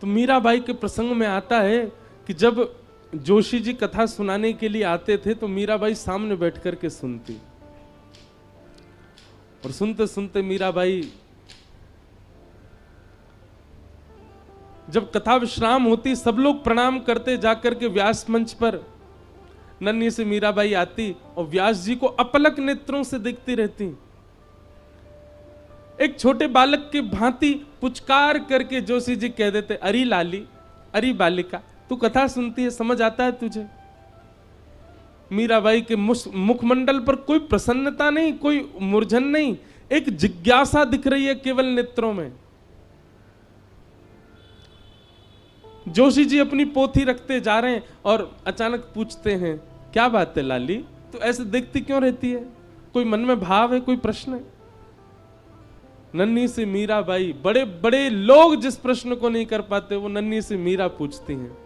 तो मीराबाई के प्रसंग में आता है कि जब जोशी जी कथा सुनाने के लिए आते थे तो मीराबाई सामने बैठ करके सुनती, और सुनते सुनते मीराबाई जब कथा विश्राम होती, सब लोग प्रणाम करते, जाकर के व्यास मंच पर नन्ही से मीराबाई आती और व्यास जी को अपलक नेत्रों से देखती रहती। एक छोटे बालक के भांति पुचकार करके जोशी जी कह देते, अरे लाली, अरे बालिका, तू कथा सुनती है, समझ आता है तुझे? मीराबाई के मुखमंडल पर कोई प्रसन्नता नहीं, कोई मूर्छन नहीं, एक जिज्ञासा दिख रही है केवल नेत्रों में। जोशी जी अपनी पोथी रखते जा रहे हैं और अचानक पूछते हैं, क्या बात है लाली, तो ऐसे देखती क्यों रहती है? कोई मन में भाव है, कोई प्रश्न है? नन्ही सी मीराबाई, बड़े बड़े लोग जिस प्रश्न को नहीं कर पाते वो नन्ही सी मीरा पूछती हैं।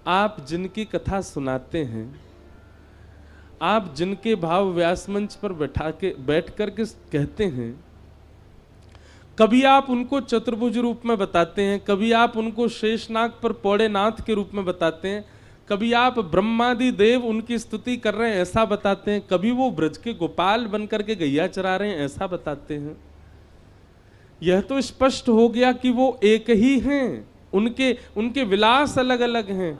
आप जिनकी कथा सुनाते हैं, आप जिनके भाव व्यास मंच पर बैठ करके कहते हैं, कभी आप उनको चतुर्भुज रूप में बताते हैं, कभी आप उनको शेषनाग पर पौड़े नाथ के रूप में बताते हैं, कभी आप ब्रह्मादि देव उनकी स्तुति कर रहे हैं ऐसा बताते हैं, कभी वो ब्रज के गोपाल बनकर के गैया चरा रहे हैं ऐसा बताते हैं। यह तो स्पष्ट हो गया कि वो एक ही हैं, उनके विलास अलग अलग हैं।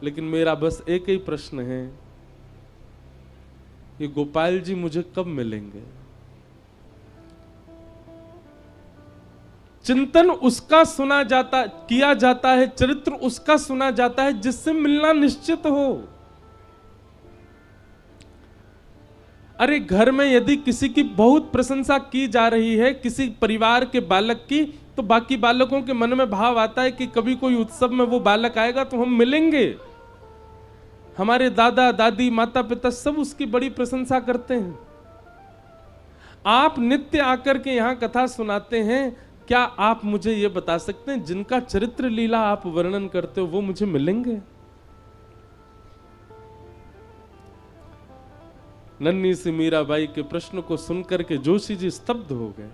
लेकिन मेरा बस एक ही प्रश्न है, ये गोपाल जी मुझे कब मिलेंगे? चिंतन उसका किया जाता है, चरित्र उसका सुना जाता है जिससे मिलना निश्चित हो। अरे घर में यदि किसी की बहुत प्रशंसा की जा रही है, किसी परिवार के बालक की, तो बाकी बालकों के मन में भाव आता है कि कभी कोई उत्सव में वो बालक आएगा तो हम मिलेंगे। हमारे दादा दादी माता पिता सब उसकी बड़ी प्रशंसा करते हैं। आप नित्य आकर के यहां कथा सुनाते हैं, क्या आप मुझे यह बता सकते हैं जिनका चरित्र लीला आप वर्णन करते हो वो मुझे मिलेंगे? नन्ही सी मीराबाई के प्रश्न को सुनकर के जोशी जी स्तब्ध हो गए।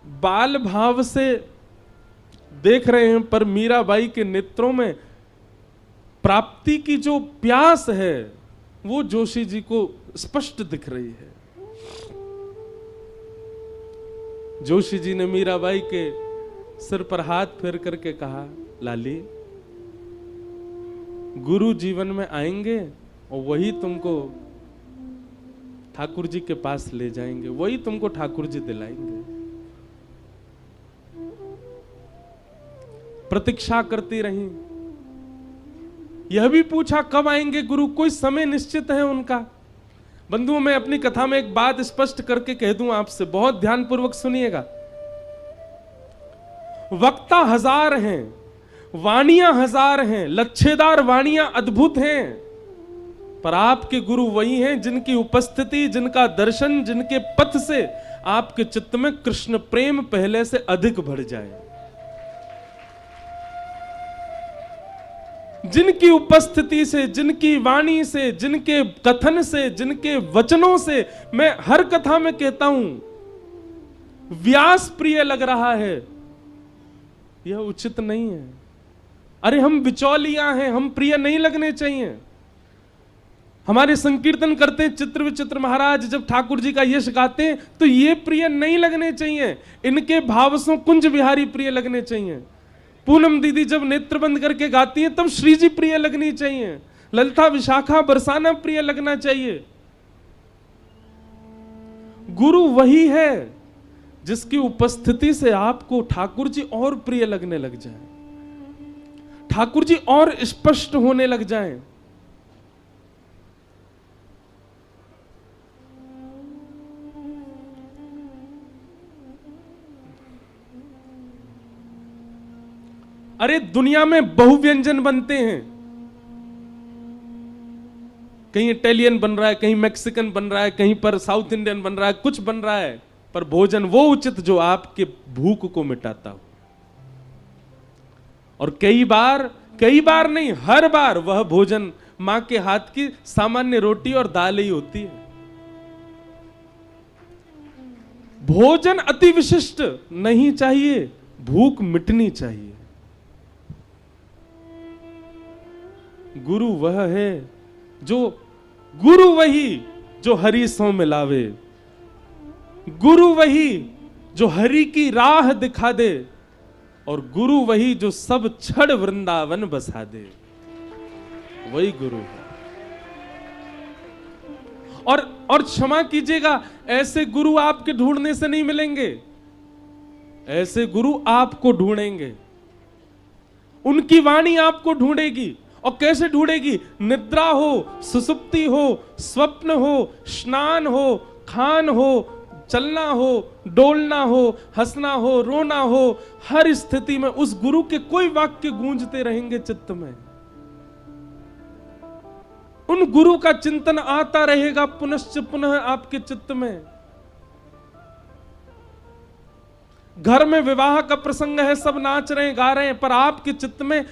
बाल भाव से देख रहे हैं, पर मीराबाई के नेत्रों में प्राप्ति की जो प्यास है वो जोशी जी को स्पष्ट दिख रही है। जोशी जी ने मीराबाई के सिर पर हाथ फेर करके कहा, लाली, गुरु जीवन में आएंगे और वही तुमको ठाकुर जी के पास ले जाएंगे, वही तुमको ठाकुर जी दिलाएंगे। प्रतीक्षा करती रही, यह भी पूछा कब आएंगे गुरु, कोई समय निश्चित है उनका? बंधुओं, मैं अपनी कथा में एक बात स्पष्ट करके कह दूं आपसे, बहुत ध्यानपूर्वक सुनिएगा। वक्ता हजार हैं, वाणियां हजार हैं, लच्छेदार वाणियां अद्भुत हैं, पर आपके गुरु वही हैं जिनकी उपस्थिति, जिनका दर्शन, जिनके पथ से आपके चित्त में कृष्ण प्रेम पहले से अधिक बढ़ जाए, जिनकी उपस्थिति से, जिनकी वाणी से, जिनके कथन से, जिनके वचनों से मैं हर कथा में कहता हूं व्यास प्रिय लग रहा है, यह उचित नहीं है। अरे हम बिचौलियां हैं, हम प्रिय नहीं लगने चाहिए। हमारे संकीर्तन करते हैं चित्र विचित्र महाराज, जब ठाकुर जी का यश गाते हैं तो ये प्रिय नहीं लगने चाहिए, इनके भावसों कुंज बिहारी प्रिय लगने चाहिए। पूनम दीदी जब नेत्र बंद करके गाती है तब श्री जी प्रिय लगनी चाहिए, ललिता विशाखा बरसाना प्रिय लगना चाहिए। गुरु वही है जिसकी उपस्थिति से आपको ठाकुर जी और प्रिय लगने लग जाए, ठाकुर जी और स्पष्ट होने लग जाएं। अरे दुनिया में बहुव्यंजन बनते हैं, कहीं इटालियन बन रहा है, कहीं मैक्सिकन बन रहा है, कहीं पर साउथ इंडियन बन रहा है, कुछ बन रहा है, पर भोजन वो उचित जो आपके भूख को मिटाता हो। और कई बार नहीं, हर बार वह भोजन मां के हाथ की सामान्य रोटी और दाल ही होती है। भोजन अति विशिष्ट नहीं चाहिए, भूख मिटनी चाहिए। गुरु वह है जो, गुरु वही जो हरि सो मिलावे, गुरु वही जो हरि की राह दिखा दे, और गुरु वही जो सब छड़ वृंदावन बसा दे, वही गुरु है। और क्षमा कीजिएगा, ऐसे गुरु आपके ढूंढने से नहीं मिलेंगे, ऐसे गुरु आपको ढूंढेंगे, उनकी वाणी आपको ढूंढेगी। और कैसे ढूंढेगी? निद्रा हो, सुसुप्ति हो, स्वप्न हो, स्नान हो, खान हो, चलना हो, डोलना हो, हंसना हो, रोना हो, हर स्थिति में उस गुरु के कोई वाक्य गूंजते रहेंगे चित्त में। उन गुरु का चिंतन आता रहेगा पुनश्च पुनः आपके चित्त में। घर में विवाह का प्रसंग है, सब नाच रहे हैं, गा रहे हैं, पर आपके चित्त में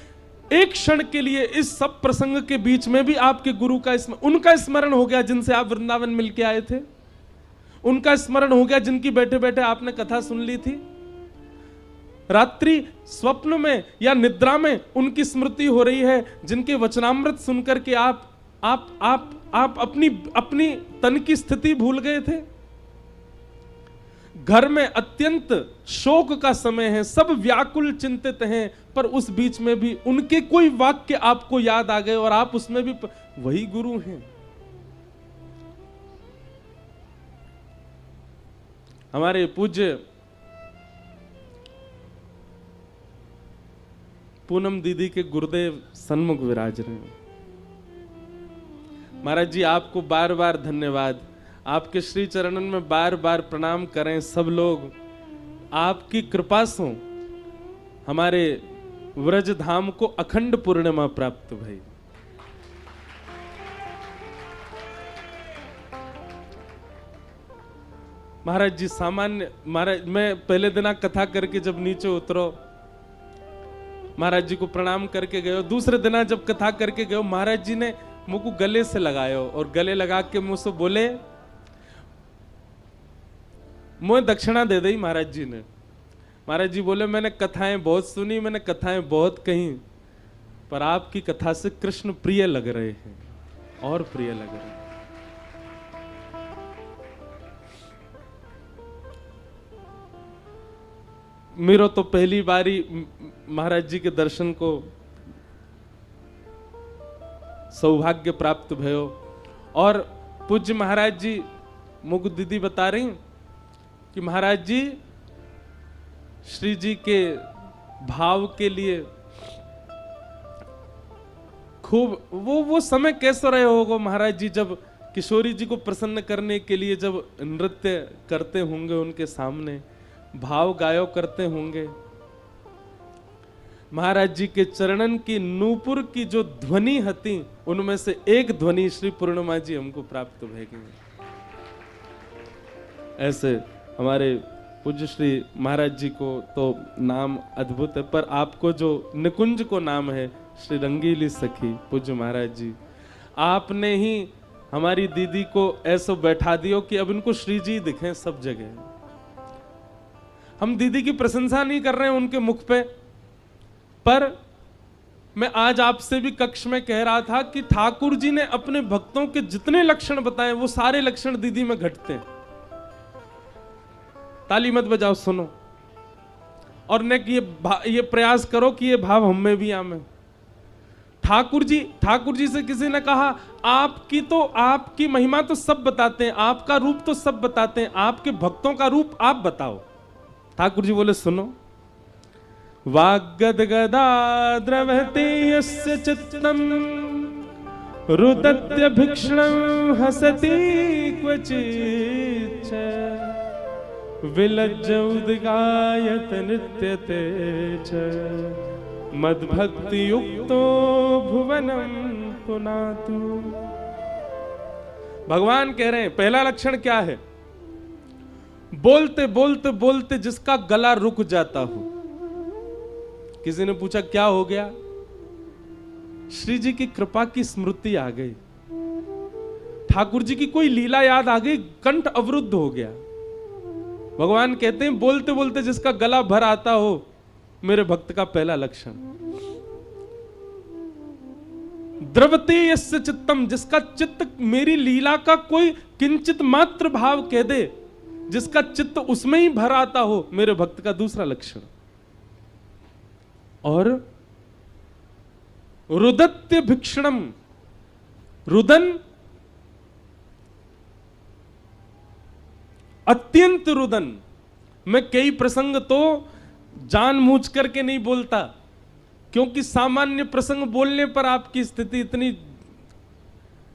एक क्षण के लिए इस सब प्रसंग के बीच में भी आपके गुरु का उनका स्मरण हो गया, जिनसे आप वृंदावन मिलके आए थे। उनका स्मरण हो गया, जिनकी बैठे बैठे आपने कथा सुन ली थी। रात्रि स्वप्न में या निद्रा में उनकी स्मृति हो रही है, जिनके वचनामृत सुनकर के आप अपनी तन की स्थिति भूल गए थे। घर में अत्यंत शोक का समय है, सब व्याकुल चिंतित हैं, पर उस बीच में भी उनके कोई वाक्य आपको याद आ गए और आप उसमें भी वही गुरु हैं। हमारे पूज्य पूनम दीदी के गुरुदेव सन्मुख विराज रहे हैं। महाराज जी, आपको बार बार धन्यवाद। आपके श्री चरणन में बार बार प्रणाम करें सब लोग। आपकी कृपा से हमारे व्रज धाम को अखंड पूर्णिमा प्राप्त भई। महाराज जी सामान्य, महाराज मैं पहले दिन कथा करके जब नीचे उतरो, महाराज जी को प्रणाम करके गयो। दूसरे दिन जब कथा करके गयो, महाराज जी ने मुझको गले से लगायो और गले लगा के मुझसे बोले, मुझे दक्षिणा दे दी महाराज जी ने। महाराज जी बोले, मैंने कथाएं बहुत सुनी, मैंने कथाएं बहुत कही, पर आपकी कथा से कृष्ण प्रिय लग रहे हैं और प्रिय लग रहे हैं। मेरो तो पहली बारी महाराज जी के दर्शन को सौभाग्य प्राप्त भयो। और पूज्य महाराज जी, मुझको दीदी बता रही कि महाराज जी श्री जी के भाव के लिए खूब वो समय कैसे रहे होगा महाराज जी, जब किशोरी जी को प्रसन्न करने के लिए जब नृत्य करते होंगे, उनके सामने भाव गायो करते होंगे। महाराज जी के चरणन की नूपुर की जो ध्वनि हती, उनमें से एक ध्वनि श्री पूर्णिमा जी हमको प्राप्त भएगी। ऐसे हमारे पूज्य श्री महाराज जी को तो नाम अद्भुत है, पर आपको जो निकुंज को नाम है श्री रंगीली सखी पूज्य महाराज जी, आपने ही हमारी दीदी को ऐसा बैठा दियो कि अब इनको श्री जी दिखे सब जगह। हम दीदी की प्रशंसा नहीं कर रहे हैं उनके मुख पे, पर मैं आज आपसे भी कक्ष में कह रहा था कि ठाकुर जी ने अपने भक्तों के जितने लक्षण बताए, वो सारे लक्षण दीदी में घटते हैं। ताली मत बजाओ, सुनो, और ने ये प्रयास करो कि ये भाव हम में भी आवे। ठाकुर जी से किसी ने कहा, आपकी महिमा तो सब बताते हैं, आपका रूप तो सब बताते हैं, आपके भक्तों का रूप आप बताओ। ठाकुर जी बोले, सुनो, वाग्गदगदा द्रवते यस्य चित्तम रुदत्य भिक्षणं हसति क्वचित् विलज्ज उद्गायत नृत्यते च मद्भक्ति युक्तो भुवनं पुनातु। भगवान कह रहे हैं, पहला लक्षण क्या है? बोलते बोलते बोलते जिसका गला रुक जाता हो। किसी ने पूछा क्या हो गया? श्री जी की कृपा की स्मृति आ गई, ठाकुर जी की कोई लीला याद आ गई, कंठ अवरुद्ध हो गया। भगवान कहते हैं बोलते बोलते जिसका गला भर आता हो, मेरे भक्त का पहला लक्षण। द्रवते यस्य चित्तम, जिसका चित्त मेरी लीला का कोई किंचित मात्र भाव कह दे, जिसका चित्त उसमें ही भर आता हो, मेरे भक्त का दूसरा लक्षण। और रुदत्य भिक्षणम, रुदन अत्यंत रुदन। मैं कई प्रसंग तो जानबूझ करके नहीं बोलता, क्योंकि सामान्य प्रसंग बोलने पर आपकी स्थिति इतनी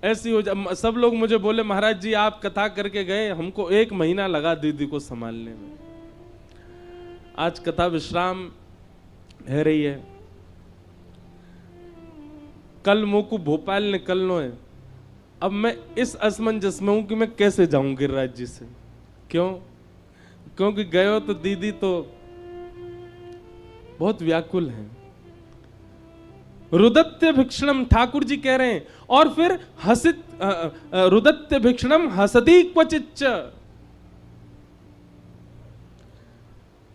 ऐसी हो जा। सब लोग मुझे बोले महाराज जी आप कथा करके गए, हमको 1 महीना लगा दीदी को संभालने में। आज कथा विश्राम है रही है, कल मोकू भोपाल निकलना है। अब मैं इस असमंजस में हूं कि मैं कैसे जाऊं गिरिराज जी से। क्यों? क्योंकि गए हो तो दीदी तो बहुत व्याकुल हैं। रुदत्य भिक्षणम, ठाकुर जी कह रहे हैं। और फिर हसित रुदत्य भिक्षणम हसती क्वचिच्च।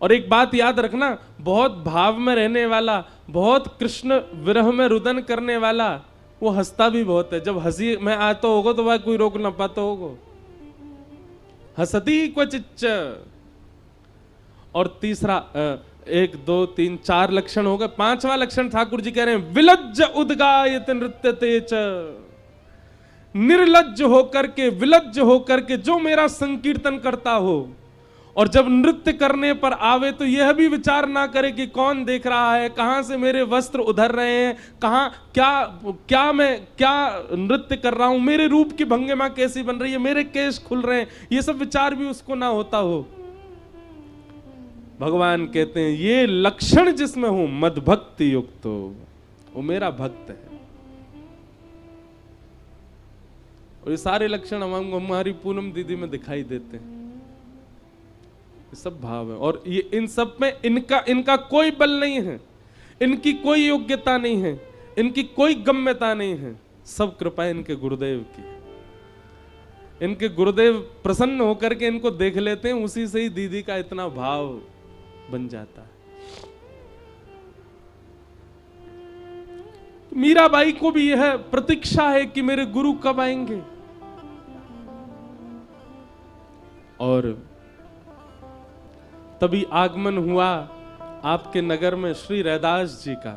और एक बात याद रखना, बहुत भाव में रहने वाला, बहुत कृष्ण विरह में रुदन करने वाला, वो हंसता भी बहुत है। जब हंसी में आता होगा तो वह कोई रोक ना पाता होगा। हसती क्वचिच्च। और तीसरा 1 2 3 4 लक्षण हो गए। 5वां लक्षण ठाकुर जी कह रहे हैं विलज्ज उद्गायत नृत्यते च। निर्लज्ज होकर के, विलज्ज होकर के जो मेरा संकीर्तन करता हो, और जब नृत्य करने पर आवे तो यह भी विचार ना करे कि कौन देख रहा है, कहां से मेरे वस्त्र उधर रहे हैं, कहां क्या मैं क्या नृत्य कर रहा हूं, मेरे रूप की भंगिमा कैसी बन रही है, मेरे केश खुल रहे हैं, ये सब विचार भी उसको ना होता हो। भगवान कहते हैं ये लक्षण जिसमें हो मद भक्ति युक्त हो, वो मेरा भक्त है। और ये सारे लक्षण हमारी पूनम दीदी में दिखाई देते हैं। ये सब भाव है। और ये इन सब में इनका कोई बल नहीं है, इनकी कोई योग्यता नहीं है, इनकी कोई गम्यता नहीं है। सब कृपा इनके गुरुदेव की। इनके गुरुदेव प्रसन्न होकर के इनको देख लेते हैं, उसी से ही दीदी का इतना भाव बन जाता है। मीराबाई को भी यह प्रतीक्षा है कि मेरे गुरु कब आएंगे। और तभी आगमन हुआ आपके नगर में श्री रैदास जी का।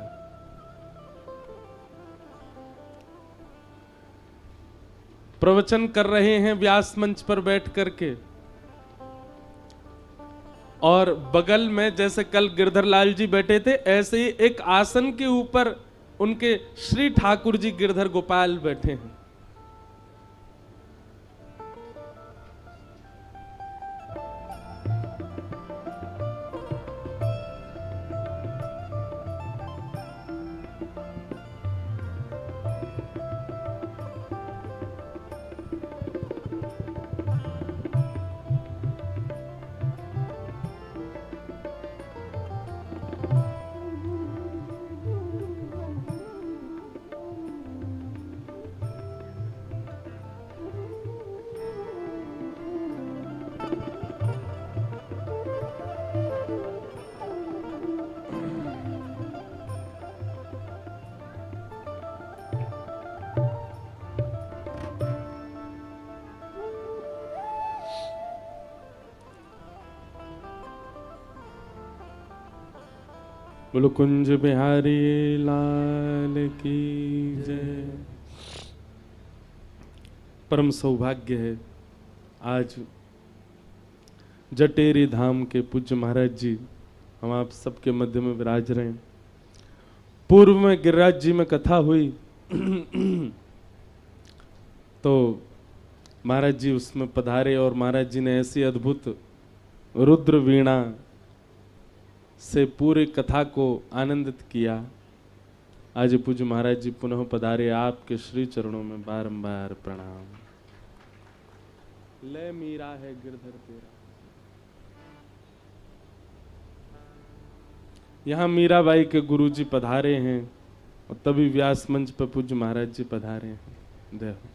प्रवचन कर रहे हैं व्यास मंच पर बैठ करके, और बगल में जैसे कल गिरधर लाल जी बैठे थे, ऐसे ही एक आसन के ऊपर उनके श्री ठाकुर जी गिरधर गोपाल बैठे हैं। बोलो कुंज बिहारी लाल की जय। परम सौभाग्य है आज जटेरी धाम के पूज्य महाराज जी हम आप सबके मध्य में विराज रहे हैं। पूर्व में गिरिराज जी में कथा हुई तो महाराज जी उसमें पधारे और महाराज जी ने ऐसी अद्भुत रुद्र वीणा से पूरी कथा को आनंदित किया। आज पूज्य महाराज जी पुनः पधारे, आपके श्री चरणों में बारंबार प्रणाम। ले मीरा है गिरधर तेरा। यहाँ मीराबाई के गुरुजी पधारे हैं और तभी व्यास मंच पर पूज्य महाराज जी पधारे हैं। देखो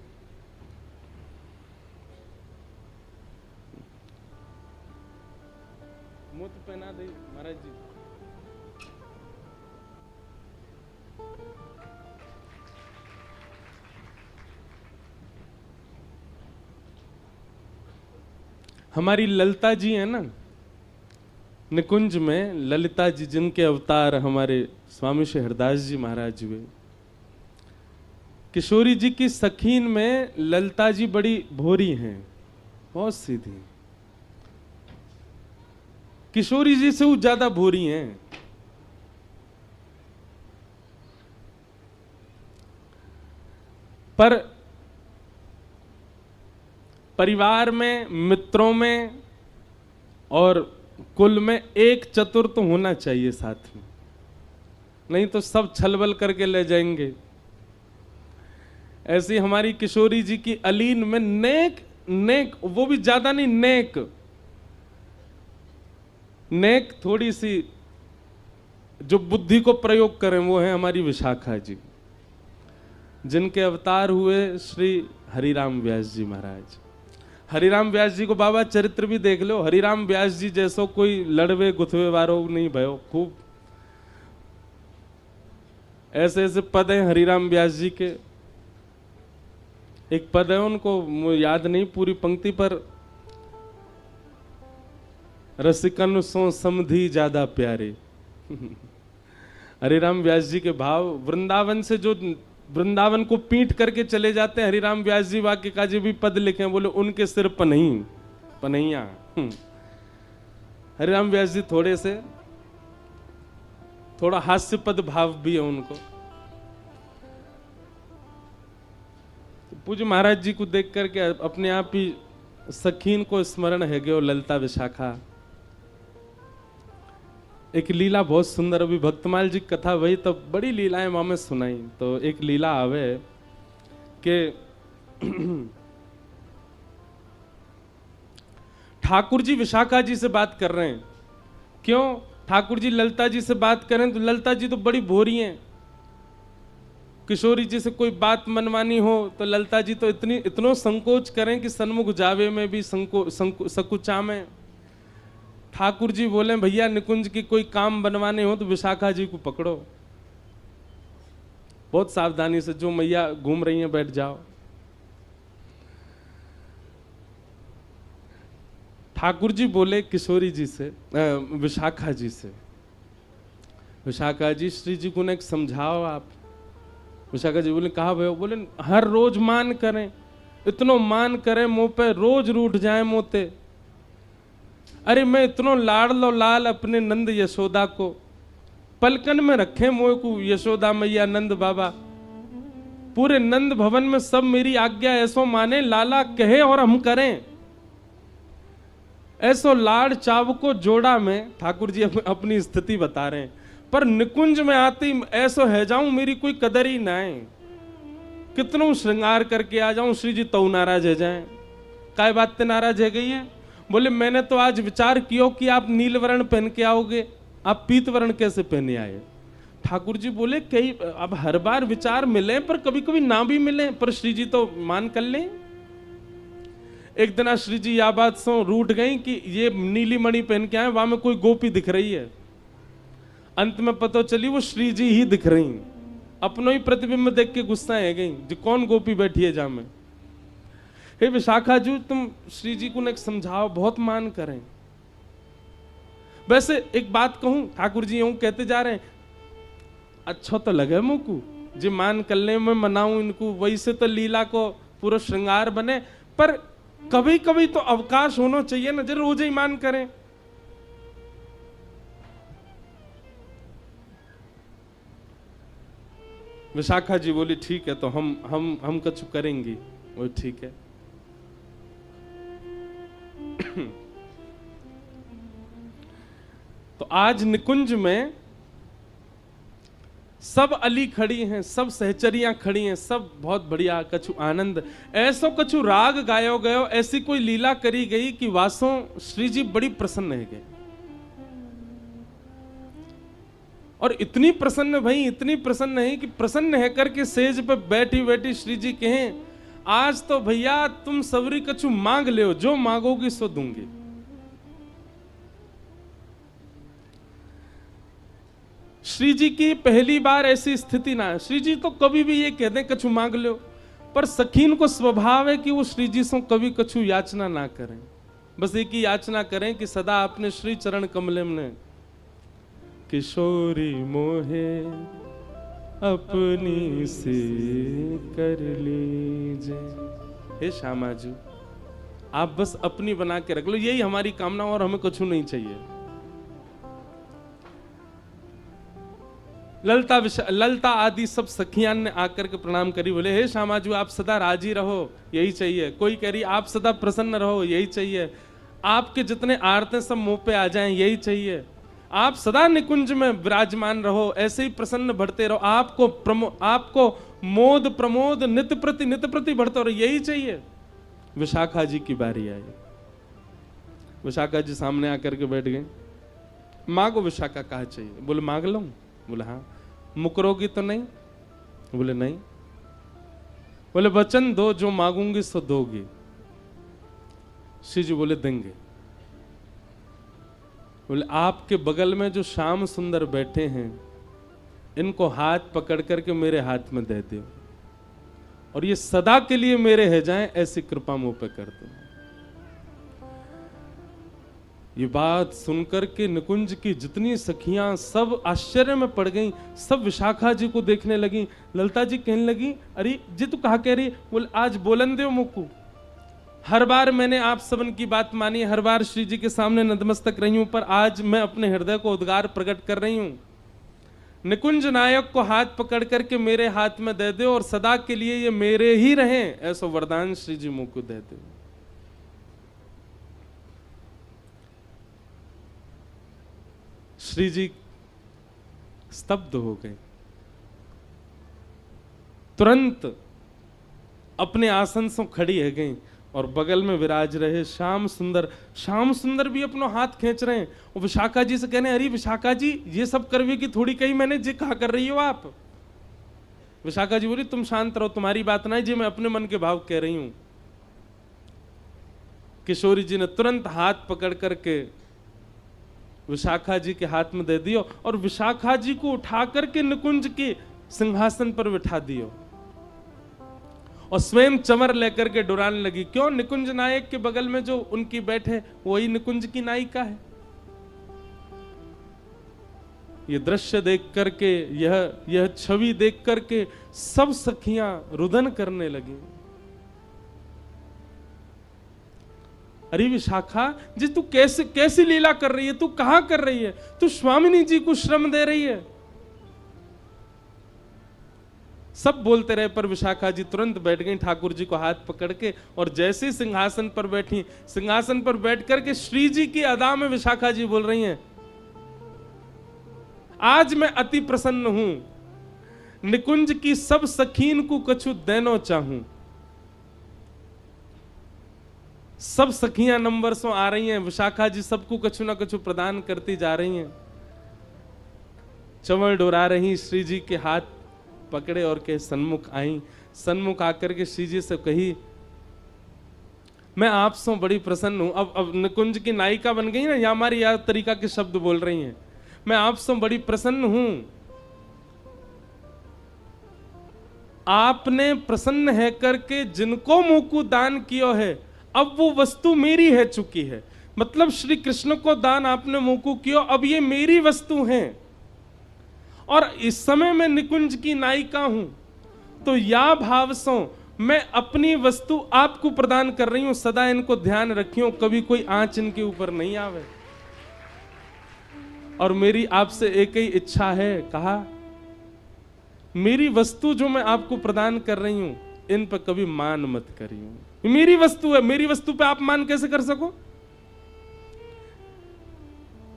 पहना दे महाराज जी। हमारी ललिता जी है ना, निकुंज में ललिता जी जिनके अवतार हमारे स्वामी श्री हरदास जी महाराज हुए। किशोरी जी की सखीन में ललिता जी बड़ी भोरी हैं, बहुत सीधी। किशोरी जी से वो ज्यादा भोरी हैं। पर परिवार में, मित्रों में और कुल में एक चतुर तो होना चाहिए साथ में, नहीं तो सब छलबल करके ले जाएंगे। ऐसी हमारी किशोरी जी की अलीन में नेक नेक, वो भी ज्यादा नहीं, नेक नेक थोड़ी सी जो बुद्धि को प्रयोग करें, वो है हमारी विशाखा जी, जिनके अवतार हुए श्री हरिराम व्यास जी महाराज। हरिराम व्यास जी को बाबा चरित्र भी देख लो। हरिराम व्यास जी जैसो कोई लड़वे गुथवे वारो नहीं भयो। खूब ऐसे ऐसे पद हैं हरिराम व्यास जी के। एक पद है, उनको याद नहीं पूरी पंक्ति, पर रसिकन सो समधी ज्यादा प्यारे। हरिराम व्यास जी के भाव, वृंदावन से जो वृंदावन को पीट करके चले जाते हैं हरिराम व्यास जी, वाक्य का जी भी पद लिखे हैं, बोले उनके सिर पनही पनैया। हरिराम व्यास जी थोड़ा हास्य पद भाव भी है उनको। तो पूज्य महाराज जी को देख करके अपने आप ही सखीन को स्मरण है गयो, ललिता विशाखा। एक लीला बहुत सुंदर, अभी भक्तमाल जी कथा वही, तो बड़ी लीलाएं वहां में सुनाई। तो एक लीला आवे कि ठाकुर जी विशाखा जी से बात कर रहे हैं। क्यों ठाकुर जी ललिता जी से बात करें, तो ललिता जी तो बड़ी भोरी हैं। किशोरी जी से कोई बात मनवानी हो तो ललिता जी तो इतनो संकोच करें कि सन्मुख जावे में भी सकुचा में। ठाकुर जी बोले भैया निकुंज की कोई काम बनवाने हो तो विशाखा जी को पकड़ो, बहुत सावधानी से, जो मैया घूम रही हैं बैठ जाओ। ठाकुर जी बोले किशोरी जी से, विशाखा जी से, विशाखा जी श्री जी को एक समझाओ आप। विशाखा जी बोले कहा भयो? बोले हर रोज मान करें, इतनो मान करें मुंह पे रोज रूठ जाए मोते। अरे मैं इतनो लाड़ लो लाल अपने नंद यशोदा को, पलकन में रखे मोह को यशोदा मैया नंद बाबा। पूरे नंद भवन में सब मेरी आज्ञा ऐसो माने, लाला कहे और हम करें। ऐसो लाड़ चाव को जोड़ा में, ठाकुर जी अपनी स्थिति बता रहे हैं। पर निकुंज में आती ऐसो है जाऊं मेरी कोई कदर ही ना है, कितनों श्रृंगार करके आ जाऊं श्री जी तो नाराज है जाए। काय बात ते नाराज है गई है? बोले मैंने तो आज विचार किया कि आप नील वर्ण पहन के आओगे, आप पीत वर्ण कैसे पहने आए? ठाकुर जी बोले कई अब हर बार विचार मिले पर कभी कभी ना भी मिले, पर श्री जी तो मान कर लें। एक दिन श्री जी यह बात सो रूठ गई कि ये नीली मणि पहन के आए, वहां में कोई गोपी दिख रही है। अंत में पता चली वो श्री जी ही दिख रही, अपनों ही प्रतिबिंब देख के गुस्सा है गई जी कौन गोपी बैठी है जा में। हे विशाखा जी तुम श्री जी को समझाओ, बहुत मान करें। वैसे एक बात कहूं, ठाकुर जी यूं कहते जा रहे हैं, अच्छा तो लगे मुझको जी मान कर ले, मैं मनाऊं इनको, वही से तो लीला को पूरा श्रृंगार बने। पर कभी कभी तो अवकाश होना चाहिए ना, जरूर रोज ही मान करें। विशाखा जी बोली ठीक है, तो हम कछु करेंगी। वो ठीक है। तो आज निकुंज में सब अली खड़ी हैं, सब सहचरियां खड़ी हैं, सब बहुत बढ़िया कछु आनंद, ऐसो कछु राग गायो गयो, ऐसी कोई लीला करी गई कि वासों श्री जी बड़ी प्रसन्न है गए। और इतनी प्रसन्न भाई, इतनी प्रसन्न है कि प्रसन्न है करके सेज पे बैठी बैठी श्री जी कहें आज तो भैया तुम सबरी कछु मांग ले, जो मांगोगी सो दूंगी। श्री जी की पहली बार ऐसी स्थिति ना है। श्री जी तो कभी भी ये कहते कछु मांग लो, पर सखीन को स्वभाव है कि वो श्री जी से कभी कछु याचना ना करें, बस एक ही याचना करें कि सदा अपने श्री चरण कमले में किशोरी मोहे अपनी से कर लीजिए। हे श्यामा जी, आप बस अपनी बना के रख लो, यही हमारी कामना, और हमें कुछ नहीं चाहिए। ललता आदि सब सखियां ने आकर के प्रणाम करी, बोले हे श्यामा जी आप सदा राजी रहो, यही चाहिए। कोई कह रही आप सदा प्रसन्न रहो, यही चाहिए। आपके जितने आरते सब मुंह पे आ जाएं, यही चाहिए। आप सदा निकुंज में विराजमान रहो, ऐसे ही प्रसन्न बढ़ते रहो, आपको मोद प्रमोद नित्य प्रति बढ़ते रहो, यही चाहिए। विशाखा जी की बारी आई। विशाखा जी सामने आकर के बैठ गए। मांगो विशाखा, कहा चाहिए? बोले मांग लो। बोले हाँ। मुकरोगी तो नहीं? बोले नहीं। बोले वचन दो, जो मांगूंगी सो दोगी। श्री जी बोले देंगे। बोले आपके बगल में जो श्याम सुंदर बैठे हैं, इनको हाथ पकड़ करके मेरे हाथ में दे दो, और ये सदा के लिए मेरे है जाएं, ऐसी कृपा मुंह पे कर दो। ये बात सुनकर के निकुंज की जितनी सखियां सब आश्चर्य में पड़ गईं, सब विशाखा जी को देखने लगी। ललता जी कहने लगी, अरे जी तू कहा कह रही? बोले आज बोलन दो मुक्कू, हर बार मैंने आप सबन की बात मानी, हर बार श्री जी के सामने नतमस्तक रही हूं, पर आज मैं अपने हृदय को उद्गार प्रकट कर रही हूं। निकुंज नायक को हाथ पकड़ करके मेरे हाथ में दे दो, और सदा के लिए ये मेरे ही रहें, ऐसा वरदान श्री जी मुंह को दे दो। श्री जी स्तब्ध हो गए, तुरंत अपने आसन से खड़ी है गई, और बगल में विराज रहे श्याम सुंदर भी अपना हाथ खींच रहे हैं, और विशाखा जी से कहने, अरे विशाखा जी ये सब करवे की थोड़ी कही मैंने, जी कहा कर रही हो आप? विशाखा जी बोली तुम शांत रहो, तुम्हारी बात नहीं जी, मैं अपने मन के भाव कह रही हूं। किशोरी जी ने तुरंत हाथ पकड़ करके विशाखा जी के हाथ में दे दियो, और विशाखा जी को उठा करके निकुंज के सिंहासन पर बिठा दियो, और स्वयं चमर लेकर के डुराने लगी। क्यों? निकुंज नायक के बगल में जो उनकी बैठे वही निकुंज की नायिका है। ये दृश्य देख करके, यह छवि देख करके सब सखियां रुदन करने लगी। अरे विशाखा जी तू कैसी लीला कर रही है? तू कहां कर रही है? तू स्वामिनी जी को श्रम दे रही है। सब बोलते रहे, पर विशाखा जी तुरंत बैठ गई ठाकुर जी को हाथ पकड़ के, और जैसे ही सिंहासन पर बैठी, सिंहासन पर बैठ करके श्री जी की अदा में विशाखा जी बोल रही हैं, आज मैं अति प्रसन्न हूं, निकुंज की सब सखीन को कछु देनो चाहूं। सब सखियां नंबर से आ रही हैं, विशाखा जी सबको कछु ना कछु प्रदान करती जा रही हैं। चंवर डोरा रही, श्री जी के हाथ पकड़े और के सन्मुख आई। सन्मुख आकर के श्री जी से कही, मैं आपसे बड़ी प्रसन्न हूं। अब निकुंज की नायिका बन गई ना, या हमारी याद तरीका के शब्द बोल रही हैं, मैं आपसे बड़ी प्रसन्न हूं, आपने प्रसन्न है करके जिनको मुंह को दान किया है, अब वो वस्तु मेरी है चुकी है। मतलब श्री कृष्ण को दान आपने मुंह को किया, अब ये मेरी वस्तु है, और इस समय मैं निकुंज की नायिका हूं, तो या भाव से मैं अपनी वस्तु आपको प्रदान कर रही हूं। सदा इनको ध्यान रखियो, कभी कोई आंच इनके ऊपर नहीं आवे। और मेरी आपसे एक ही इच्छा है, कहा मेरी वस्तु जो मैं आपको प्रदान कर रही हूं, इन पर कभी मान मत करियो। मेरी वस्तु है, मेरी वस्तु पे आप मान कैसे कर सको?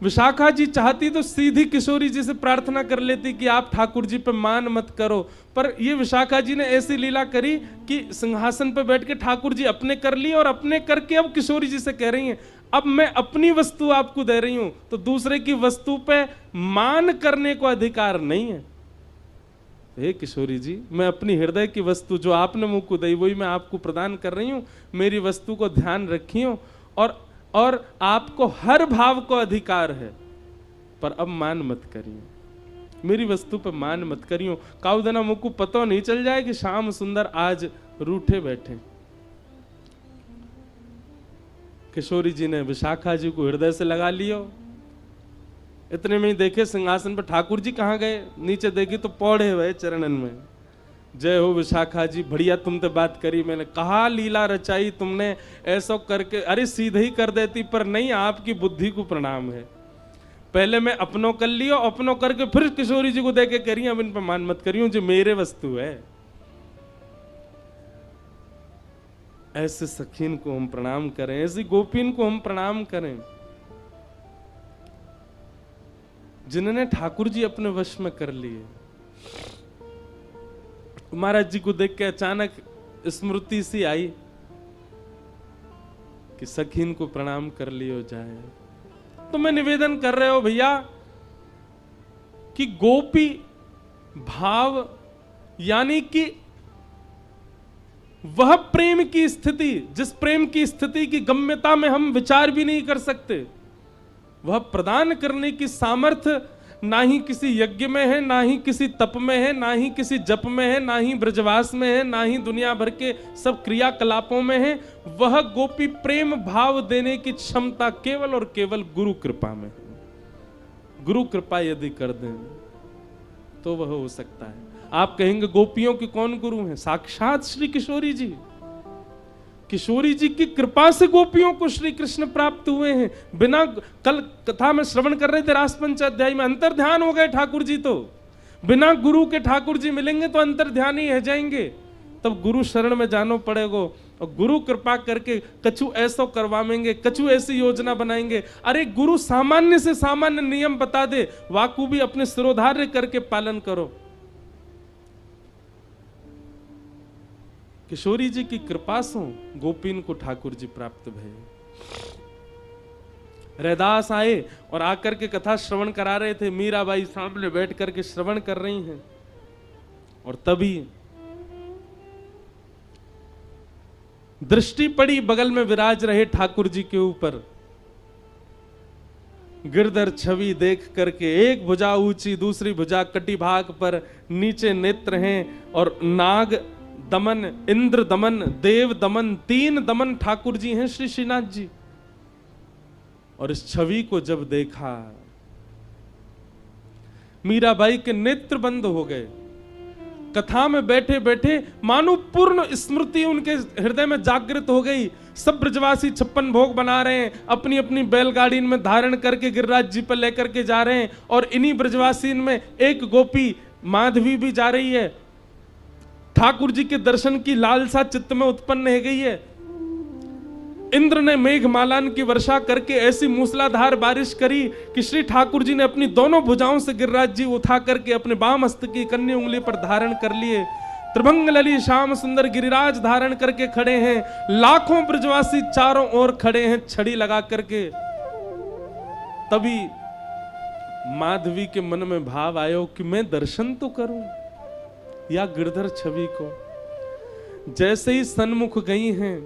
विशाखा जी चाहती तो सीधी किशोरी जी से प्रार्थना कर लेती कि आप ठाकुर जी पे मान मत करो, पर ये विशाखा जी ने ऐसी लीला करी कि सिंहासन पे बैठ के ठाकुर जी अपने कर ली, और अपने करके अब किशोरी जी से कह रही हैं, अब मैं अपनी वस्तु आपको दे रही हूं, तो दूसरे की वस्तु पे मान करने को अधिकार नहीं है। हे किशोरी जी, मैं अपनी हृदय की वस्तु जो आपने मुंह को दी वही मैं आपको प्रदान कर रही हूं, मेरी वस्तु को ध्यान रखियो, और आपको हर भाव को अधिकार है, पर अब मान मत करिए। मेरी वस्तु पर मान मत करियो। काउदना मुझको पता नहीं चल जाए कि श्याम सुंदर आज रूठे बैठे। किशोरी जी ने विशाखा जी को हृदय से लगा लियो। इतने में ही देखे सिंहासन पर ठाकुर जी कहाँ गए, नीचे देखी तो पौड़े हुए चरणन में। जय हो विशाखा जी, बढ़िया तुमने बात करी। मैंने कहा लीला रचाई तुमने, ऐसा करके अरे सीधे ही कर देती, पर नहीं, आपकी बुद्धि को प्रणाम है। पहले मैं अपनों कर लियो, अपनों करके फिर किशोरी जी को देके करी, अब इन पर मान मत करियो, जो मेरे वस्तु है। ऐसे सखीन को हम प्रणाम करें, ऐसी गोपीन को हम प्रणाम करें, जिन्होंने ठाकुर जी अपने वश में कर लिए। महाराज जी को देख के अचानक स्मृति सी आई कि सखीन को प्रणाम कर लियो जाए। तो मैं निवेदन कर रहे हो भैया कि गोपी भाव यानी कि वह प्रेम की स्थिति, जिस प्रेम की स्थिति की गम्यता में हम विचार भी नहीं कर सकते, वह प्रदान करने की सामर्थ्य ना ही किसी यज्ञ में है, ना ही किसी तप में है, ना ही किसी जप में है, ना ही ब्रजवास में है, ना ही दुनिया भर के सब क्रियाकलापों में है। वह गोपी प्रेम भाव देने की क्षमता केवल और केवल गुरु कृपा में है। गुरु कृपा यदि कर दें तो वह हो सकता है। आप कहेंगे गोपियों के कौन गुरु हैं? साक्षात श्री किशोरी जी। किशोरी जी की कृपा से गोपियों को श्री कृष्ण प्राप्त हुए हैं। बिना, कल कथा में श्रवण कर रहे थे रासपंच अध्याय में, अंतर ध्यान हो गए ठाकुर जी। तो बिना गुरु के ठाकुर जी मिलेंगे तो अंतर ध्यान ही रह जाएंगे। तब गुरु शरण में जानो पड़ेगा और गुरु कृपा करके कछु ऐसा करवाएंगे, कछु ऐसी योजना बनाएंगे। अरे गुरु सामान्य से सामान्य नियम बता दे, वाकु भी अपने सिरोधार्य करके पालन करो। किशोरी जी की कृपा से गोपीन को ठाकुर जी प्राप्त भये। रैदास आए और आकर के कथा श्रवण करा रहे थे। मीराबाई सामने बैठ करके श्रवण कर रही हैं और तभी दृष्टि पड़ी बगल में विराज रहे ठाकुर जी के ऊपर। गिरधर छवि देख करके एक भुजा ऊंची, दूसरी भुजा कटिभाग पर, नीचे नेत्र हैं और नाग दमन, इंद्र दमन, देव दमन, 3 दमन ठाकुर जी हैं श्री श्रीनाथ जी। और इस छवि को जब देखा, मीराबाई के नेत्र बंद हो गए। कथा में बैठे बैठे मानो पूर्ण स्मृति उनके हृदय में जागृत हो गई। सब ब्रजवासी 56 भोग बना रहे हैं, अपनी अपनी बैलगाड़ी में धारण करके गिरिराज जी पर लेकर के जा रहे हैं। और इन्हीं ब्रजवासी में एक गोपी माधवी भी जा रही है। ठाकुर जी के दर्शन की लालसा चित्त में उत्पन्न हो गई है। इंद्र ने मेघमालान की वर्षा करके ऐसी मूसलाधार बारिश करी कि श्री ठाकुर जी ने अपनी दोनों भुजाओं से गिरिराज जी उठा करके अपने बाम हस्त की कन्या उंगली पर धारण कर लिए। त्रिभंग लली श्याम सुंदर गिरिराज धारण करके खड़े हैं। लाखों ब्रजवासी चारों ओर खड़े हैं छड़ी लगा करके। तभी माधवी के मन में भाव आयो कि मैं दर्शन तो करूं या गिरधर छवि को। जैसे ही सन्मुख गई हैं,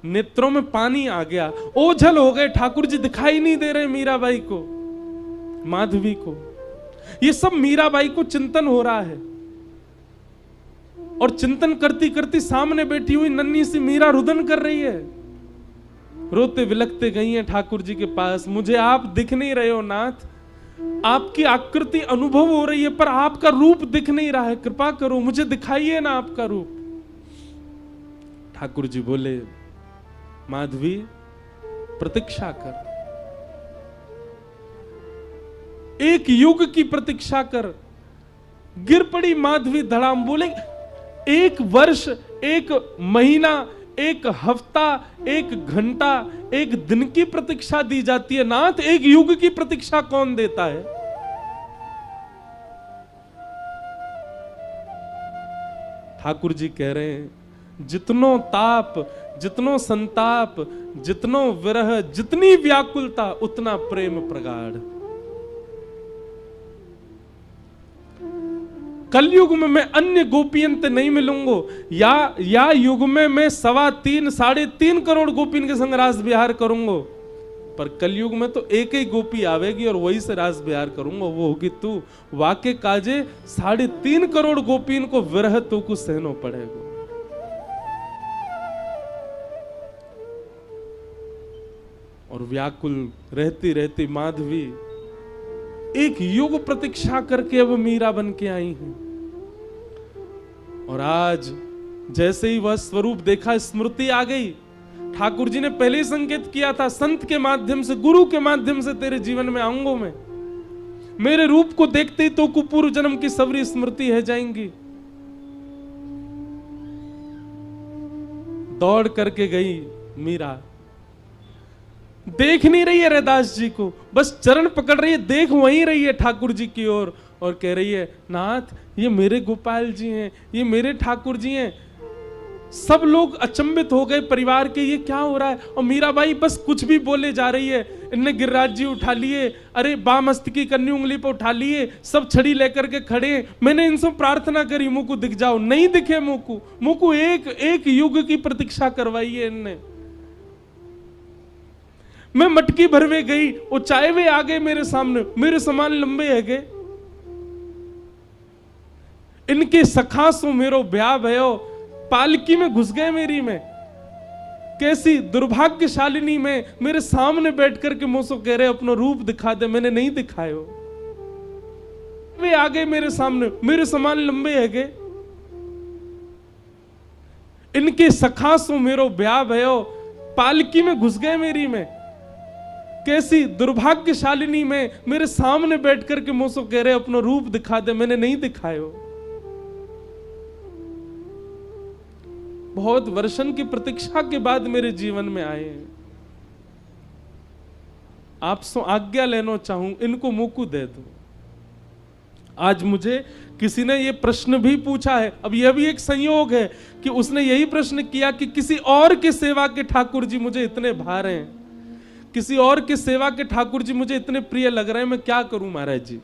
नेत्रों में पानी आ गया, ओझल हो गए। ठाकुर जी दिखाई नहीं दे रहे मीराबाई को, माधवी को। ये सब मीराबाई को चिंतन हो रहा है। और चिंतन करती करती सामने बैठी हुई नन्ही सी मीरा रुदन कर रही है। रोते विलखते गई है ठाकुर जी के पास। मुझे आप दिख नहीं रहे हो नाथ, आपकी आकृति अनुभव हो रही है पर आपका रूप दिख नहीं रहा है, कृपा करो मुझे दिखाइए ना आपका रूप। ठाकुर जी बोले, माधवी प्रतीक्षा कर, एक युग की प्रतीक्षा कर। गिर पड़ी माधवी धड़ाम। बोले, 1 वर्ष, 1 महीना, 1 हफ्ता, 1 घंटा, 1 दिन की प्रतीक्षा दी जाती है नाथ, 1 युग की प्रतीक्षा कौन देता है? ठाकुर जी कह रहे हैं, जितनो ताप, जितनो संताप, जितनो विरह, जितनी व्याकुलता, उतना प्रेम प्रगाढ़। कलयुग में मैं अन्य गोपियन नहीं मिलूंगो, या युग में मैं 3.25 साढ़े 3 करोड़ गोपियन के संग रास विहार करूंगो। पर कलयुग में तो एक ही गोपी आवेगी और वही से रास बिहार करूंगा, वो होगी तू। वाके काजे 3.5 करोड़ गोपी इनको विरह तो को सहनो पड़ेगा। और व्याकुल रहती रहती माधवी एक युग प्रतीक्षा करके अब मीरा बन के आई हैं। और आज जैसे ही वह स्वरूप देखा, स्मृति आ गई। ठाकुर जी ने पहले ही संकेत किया था, संत के माध्यम से, गुरु के माध्यम से तेरे जीवन में आऊंगा मैं। मेरे रूप को देखते ही तो पूर्व जन्म की सबरी स्मृति है जाएंगी। दौड़ करके गई मीरा, देख नहीं रही है रैदास जी को, बस चरण पकड़ रही है, देख वहीं रही है ठाकुर जी की ओर, और कह रही है, नाथ ये मेरे गोपाल जी हैं, ये मेरे ठाकुर जी हैं। सब लोग अचंभित हो गए परिवार के, ये क्या हो रहा है। और मीराबाई बस कुछ भी बोले जा रही है। इनने गिरिराज जी उठा लिए, अरे बामस्तकी कन्नी उंगली पर उठा लिए, सब छड़ी लेकर के खड़े। मैंने इनसे प्रार्थना करी, मुझको दिख जाओ, नहीं दिखे मुझको एक युग की प्रतीक्षा करवाई है इनने। मैं मटकी भरवे गई, वो चाय वे आ गए मेरे सामने, मेरे समान लंबे है गए। इनके सखासों मेरो ब्याह भयो, पालकी में घुस गए मेरी में। कैसी दुर्भाग्यशालिनी में मेरे सामने बैठ करके मुझसे कह रहे अपना रूप दिखा दे, मैंने नहीं दिखाए हो। वे आ गए मेरे सामने, मेरे समान लंबे है गए। इनके सखासों मेरो ब्याह भयो, पालकी में घुस गए मेरी में। कैसी दुर्भाग्यशालिनी में मेरे सामने बैठ करके मुझसे कह रहे अपना रूप दिखा दे, मैंने नहीं दिखाए हो। बहुत वर्षन की प्रतीक्षा के बाद मेरे जीवन में आए हैं। आपसे आज्ञा लेना चाहूं, इनको मुकु दे दो। आज मुझे किसी ने ये प्रश्न भी पूछा है, अब यह भी एक संयोग है कि उसने यही प्रश्न किया कि किसी और के सेवा के ठाकुर जी मुझे इतने भार हैं, किसी और के सेवा के ठाकुर जी मुझे इतने प्रिय लग रहे हैं, मैं क्या करूं महाराज जी।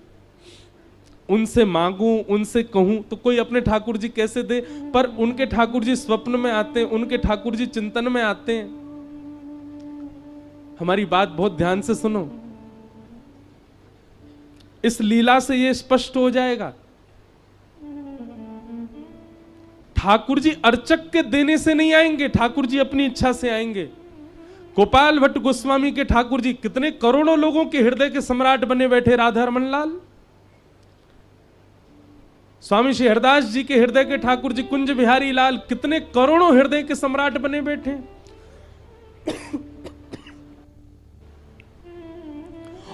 उनसे मांगूं, उनसे कहूं तो कोई अपने ठाकुर जी कैसे दे। पर उनके ठाकुर जी स्वप्न में आते हैं, उनके ठाकुर जी चिंतन में आते हैं। हमारी बात बहुत ध्यान से सुनो, इस लीला से यह स्पष्ट हो जाएगा। ठाकुर जी अर्चक के देने से नहीं आएंगे, ठाकुर जी अपनी इच्छा से आएंगे। गोपाल भट्ट गोस्वामी के ठाकुर जी कितने करोड़ों लोगों के हृदय के सम्राट बने बैठे, राधा रमन लाल। स्वामी श्री हरदास जी के हृदय के ठाकुर जी कुंज बिहारी लाल कितने करोड़ों हृदय के सम्राट बने बैठे।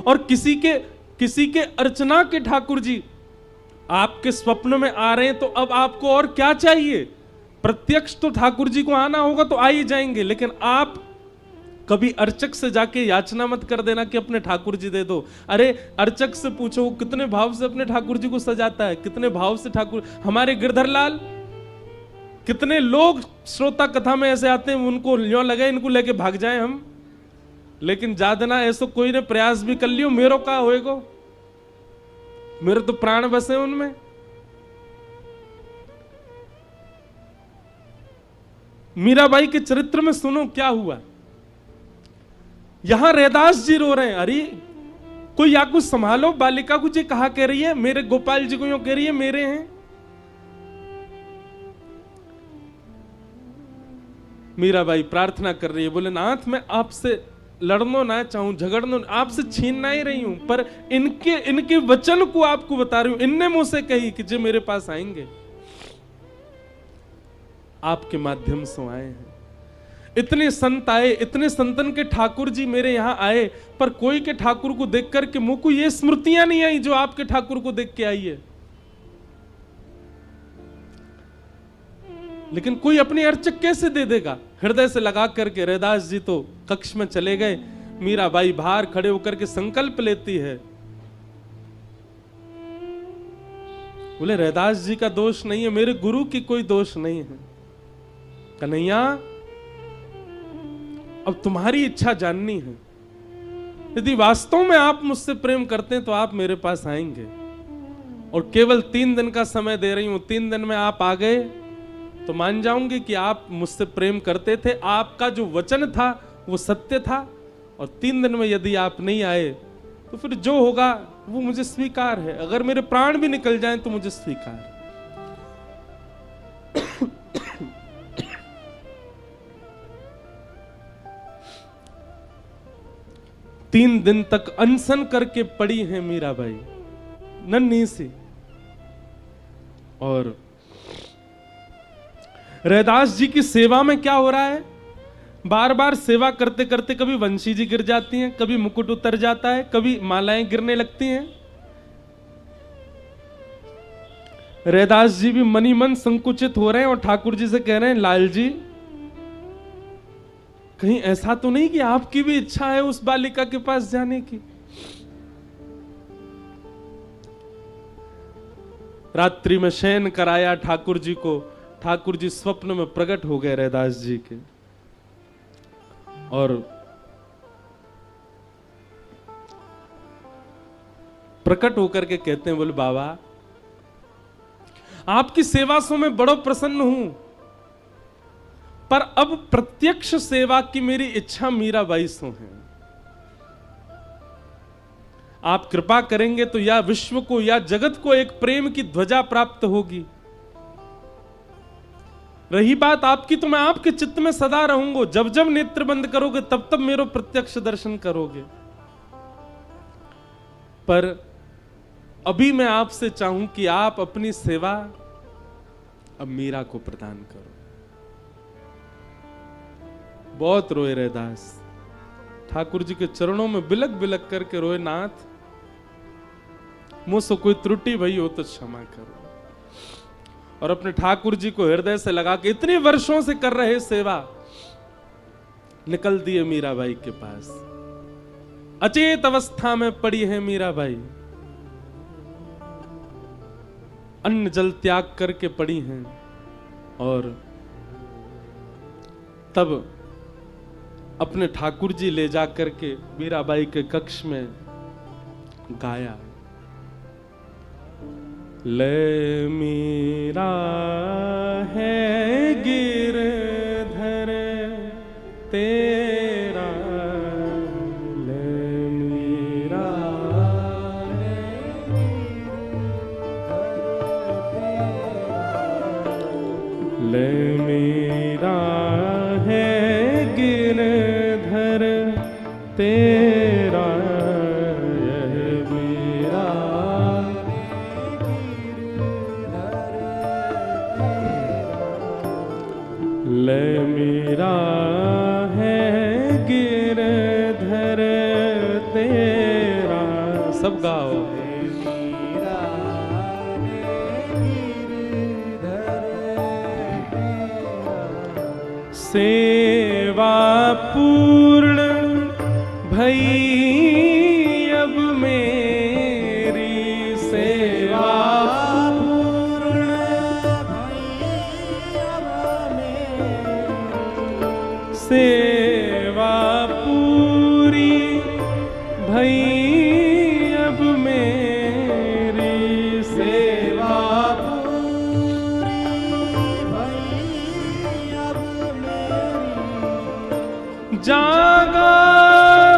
और किसी के अर्चना के ठाकुर जी आपके स्वप्न में आ रहे हैं, तो अब आपको और क्या चाहिए। प्रत्यक्ष तो ठाकुर जी को आना होगा तो आ ही जाएंगे, लेकिन आप कभी अर्चक से जाके याचना मत कर देना कि अपने ठाकुर जी दे दो। अरे अर्चक से पूछो कितने भाव से अपने ठाकुर जी को सजाता है, कितने भाव से ठाकुर। हमारे गिरधर लाल, कितने लोग श्रोता कथा में ऐसे आते हैं, उनको यूं लगे इनको लेके भाग जाएं हम, लेकिन जादना ऐसा कोई ने प्रयास भी कर लियो, मेरो का होएगो, मेरे तो प्राण बसे उनमें। मीराबाई के चरित्र में सुनो क्या हुआ। यहां रैदास जी रो रहे हैं, अरे कोई या कुछ संभालो, बालिका को जी कहा कह रही है, मेरे गोपाल जी को यूं कह रही है मेरे हैं। मीराबाई प्रार्थना कर रही है, बोले नाथ मैं आपसे लड़ना ना चाहूं, झगड़ना, आपसे छीनना ही रही हूं, पर इनके वचन को आपको बता रही हूं। इनने मुझसे कही कि जो मेरे पास आएंगे, आपके माध्यम से आए हैं। इतने संत आए, इतने संतन के ठाकुर जी मेरे यहां आए, पर कोई के ठाकुर को देख करके मुझ को ये स्मृतियां नहीं आई जो आपके ठाकुर को देख के आई है। लेकिन कोई अपनी अर्चक कैसे दे देगा। हृदय से लगा करके रैदास जी तो कक्ष में चले गए। मीराबाई बाहर खड़े होकर के संकल्प लेती है, बोले रैदास जी का दोष नहीं है, मेरे गुरु की कोई दोष नहीं है। कन्हैया अब तुम्हारी इच्छा जाननी है, यदि वास्तव में आप मुझसे प्रेम करते हैं तो आप मेरे पास आएंगे, और केवल 3 दिन का समय दे रही हूं। 3 दिन में आप आ गए तो मान जाऊंगी कि आप मुझसे प्रेम करते थे, आपका जो वचन था वो सत्य था, और 3 दिन में यदि आप नहीं आए तो फिर जो होगा वो मुझे स्वीकार है। अगर मेरे प्राण भी निकल जाएं तो मुझे स्वीकार है। 3 दिन तक अनशन करके पड़ी है मीराबाई नन्ही सी। और रैदास जी की सेवा में क्या हो रहा है, बार बार सेवा करते करते कभी वंशी जी गिर जाती हैं, कभी मुकुट उतर जाता है, कभी मालाएं गिरने लगती हैं। रैदास जी भी मनी मन संकुचित हो रहे हैं और ठाकुर जी से कह रहे हैं, लाल जी कहीं ऐसा तो नहीं कि आपकी भी इच्छा है उस बालिका के पास जाने की। रात्रि में शयन कराया ठाकुर जी को। ठाकुर जी स्वप्न में प्रकट हो गए रैदास जी के और प्रकट होकर के कहते हैं, बोले बाबा आपकी सेवा से मैं बड़ा प्रसन्न हूं, पर अब प्रत्यक्ष सेवा की मेरी इच्छा मीराबाई से है। आप कृपा करेंगे तो या विश्व को या जगत को एक प्रेम की ध्वजा प्राप्त होगी। रही बात आपकी तो मैं आपके चित्त में सदा रहूंगा। जब जब नेत्र बंद करोगे तब तब मेरा प्रत्यक्ष दर्शन करोगे। पर अभी मैं आपसे चाहूं कि आप अपनी सेवा अब मीरा को प्रदान करो। बहुत रोए रैदास, ठाकुर जी के चरणों में बिलक बिलक करके रोए, नाथ मुझसे कोई त्रुटि भई हो तो क्षमा करो। और अपने ठाकुर जी को हृदय से लगा के इतने वर्षों से कर रहे सेवा, निकल दिए मीराबाई के पास। अचेत अवस्था में पड़ी है मीराबाई, अन्न जल त्याग करके पड़ी हैं। और तब अपने ठाकुर जी ले जा करके मीराबाई के कक्ष में गाया, ले मीरा है गिरधर तेरा, ले मीरा है ले मीरा है गिरधर तेरा, ले मीरा है गिरधर तेरा। सब गाओ। सेवा पूर्ण भई अब मेरी, सेवा सेवा पूरी भई अब मेरी, सेवा पूरी भई अब मेरी, जागा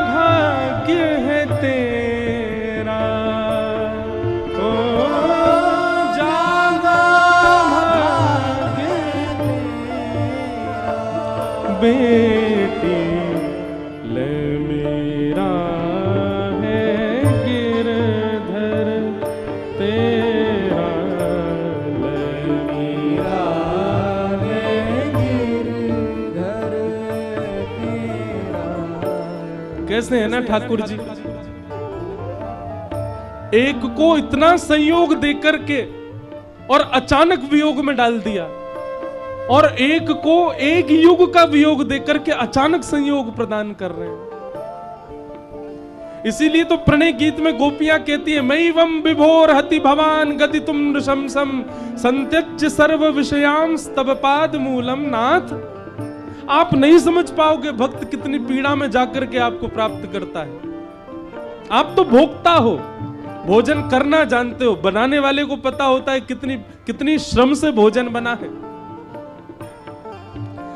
भाग्य है तेरा, ओ जागा भाग्य बेटी, ले मीरा है गिरधर तेरा, ले मीरा है गिरधर तेरा। कैसे है ना ठाकुर जी, एक को इतना संयोग देकर के और अचानक वियोग में डाल दिया, और एक को एक युग का वियोग देकर के अचानक संयोग प्रदान कर रहे हैं। इसीलिए तो प्रणय गीत में गोपियां कहती है, मैवं विभोर हति भवान गति तुम नृशंसम संत्यज्य सर्व विषयां स्तव पाद मूलम। नाथ आप नहीं समझ पाओगे भक्त कितनी पीड़ा में जाकर के आपको प्राप्त करता है। आप तो भोक्ता हो, भोजन करना जानते हो, बनाने वाले को पता होता है कितनी श्रम से भोजन बना है।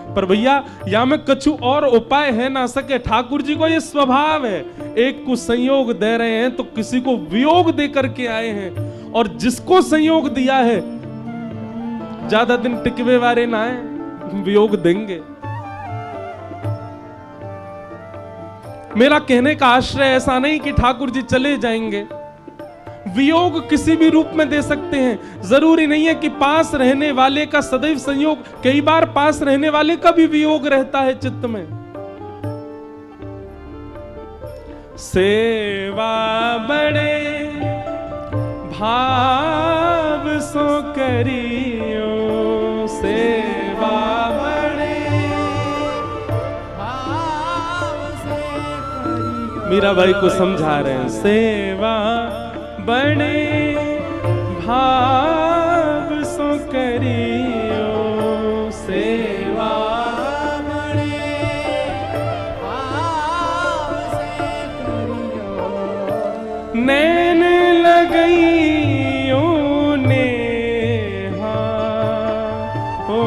पर भैया या में कछु और उपाय है ना सके। ठाकुर जी को ये स्वभाव है, एक को संयोग दे रहे हैं तो किसी को वियोग दे करके आए हैं, और जिसको संयोग दिया है ज्यादा दिन टिकवे वाले ना है, वियोग देंगे। मेरा कहने का आश्रय ऐसा नहीं कि ठाकुर जी चले जाएंगे, वियोग किसी भी रूप में दे सकते हैं। जरूरी नहीं है कि पास रहने वाले का सदैव संयोग, कई बार पास रहने वाले का भी वियोग रहता है चित्त में। सेवा बड़े भाव सो करियो, सेवा बड़े भाव से करियो। मीरा बाई को समझा रहे हैं, सेवा बड़े भाव सो करियो, सेवा बड़े भाव से करियो। नैन लगइयो नेहा, ओ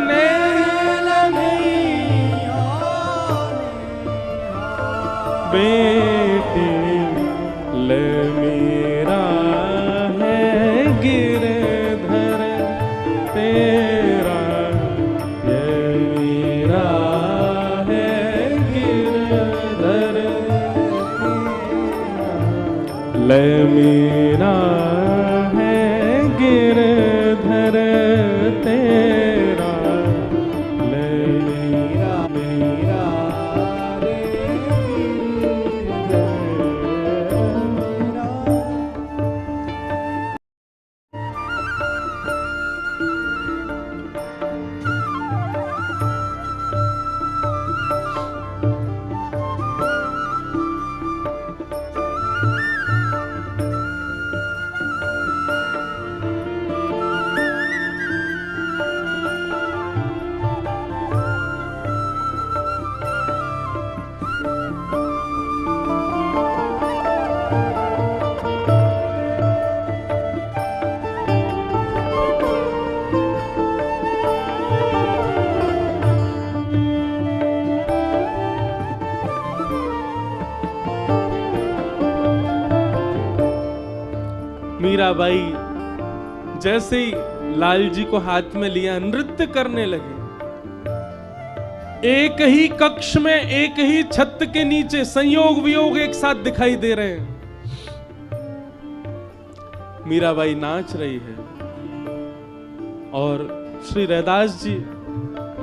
नैन लगइयो बेटी मेरा है गिरधर तेरा, ये मेरा है गिरधर, ले मेरा है गिरधर तेरा, ले मेरा मेरा रे मीराबाई जैसे ही लाल जी को हाथ में लिया नृत्य करने लगे। एक ही कक्ष में, एक ही छत के नीचे संयोग वियोग एक साथ दिखाई दे रहे हैं। मीराबाई नाच रही है और श्री रैदास जी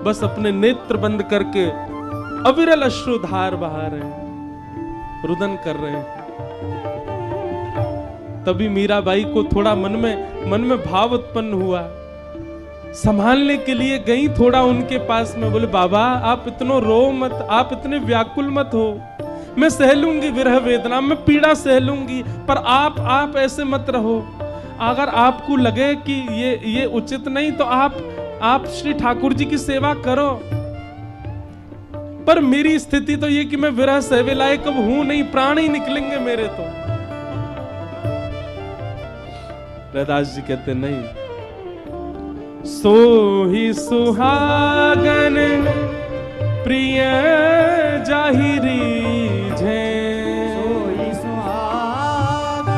बस अपने नेत्र बंद करके अविरल अश्रुधार बहा रहे हैं, रुदन कर रहे हैं। तभी मीराबाई को थोड़ा मन में भाव उत्पन्न हुआ, संभालने के लिए गई थोड़ा उनके पास में, बोले बाबा आप इतनो रो मत, आप इतने व्याकुल मत हो, मैं सह लूंगी विरह वेदना, मैं पीड़ा सह लूंगी, पर आप ऐसे मत रहो। अगर आपको लगे कि ये उचित नहीं तो आप श्री ठाकुर जी की सेवा करो, पर मेरी स्थिति तो ये कि मैं विरह सहवे लायक अब हूं नहीं, प्राण ही निकलेंगे मेरे तो। रैदास जी कहते नहीं, सो ही सुहागन प्रिय जाहिरी झे, सो ही सुहागन प्रिय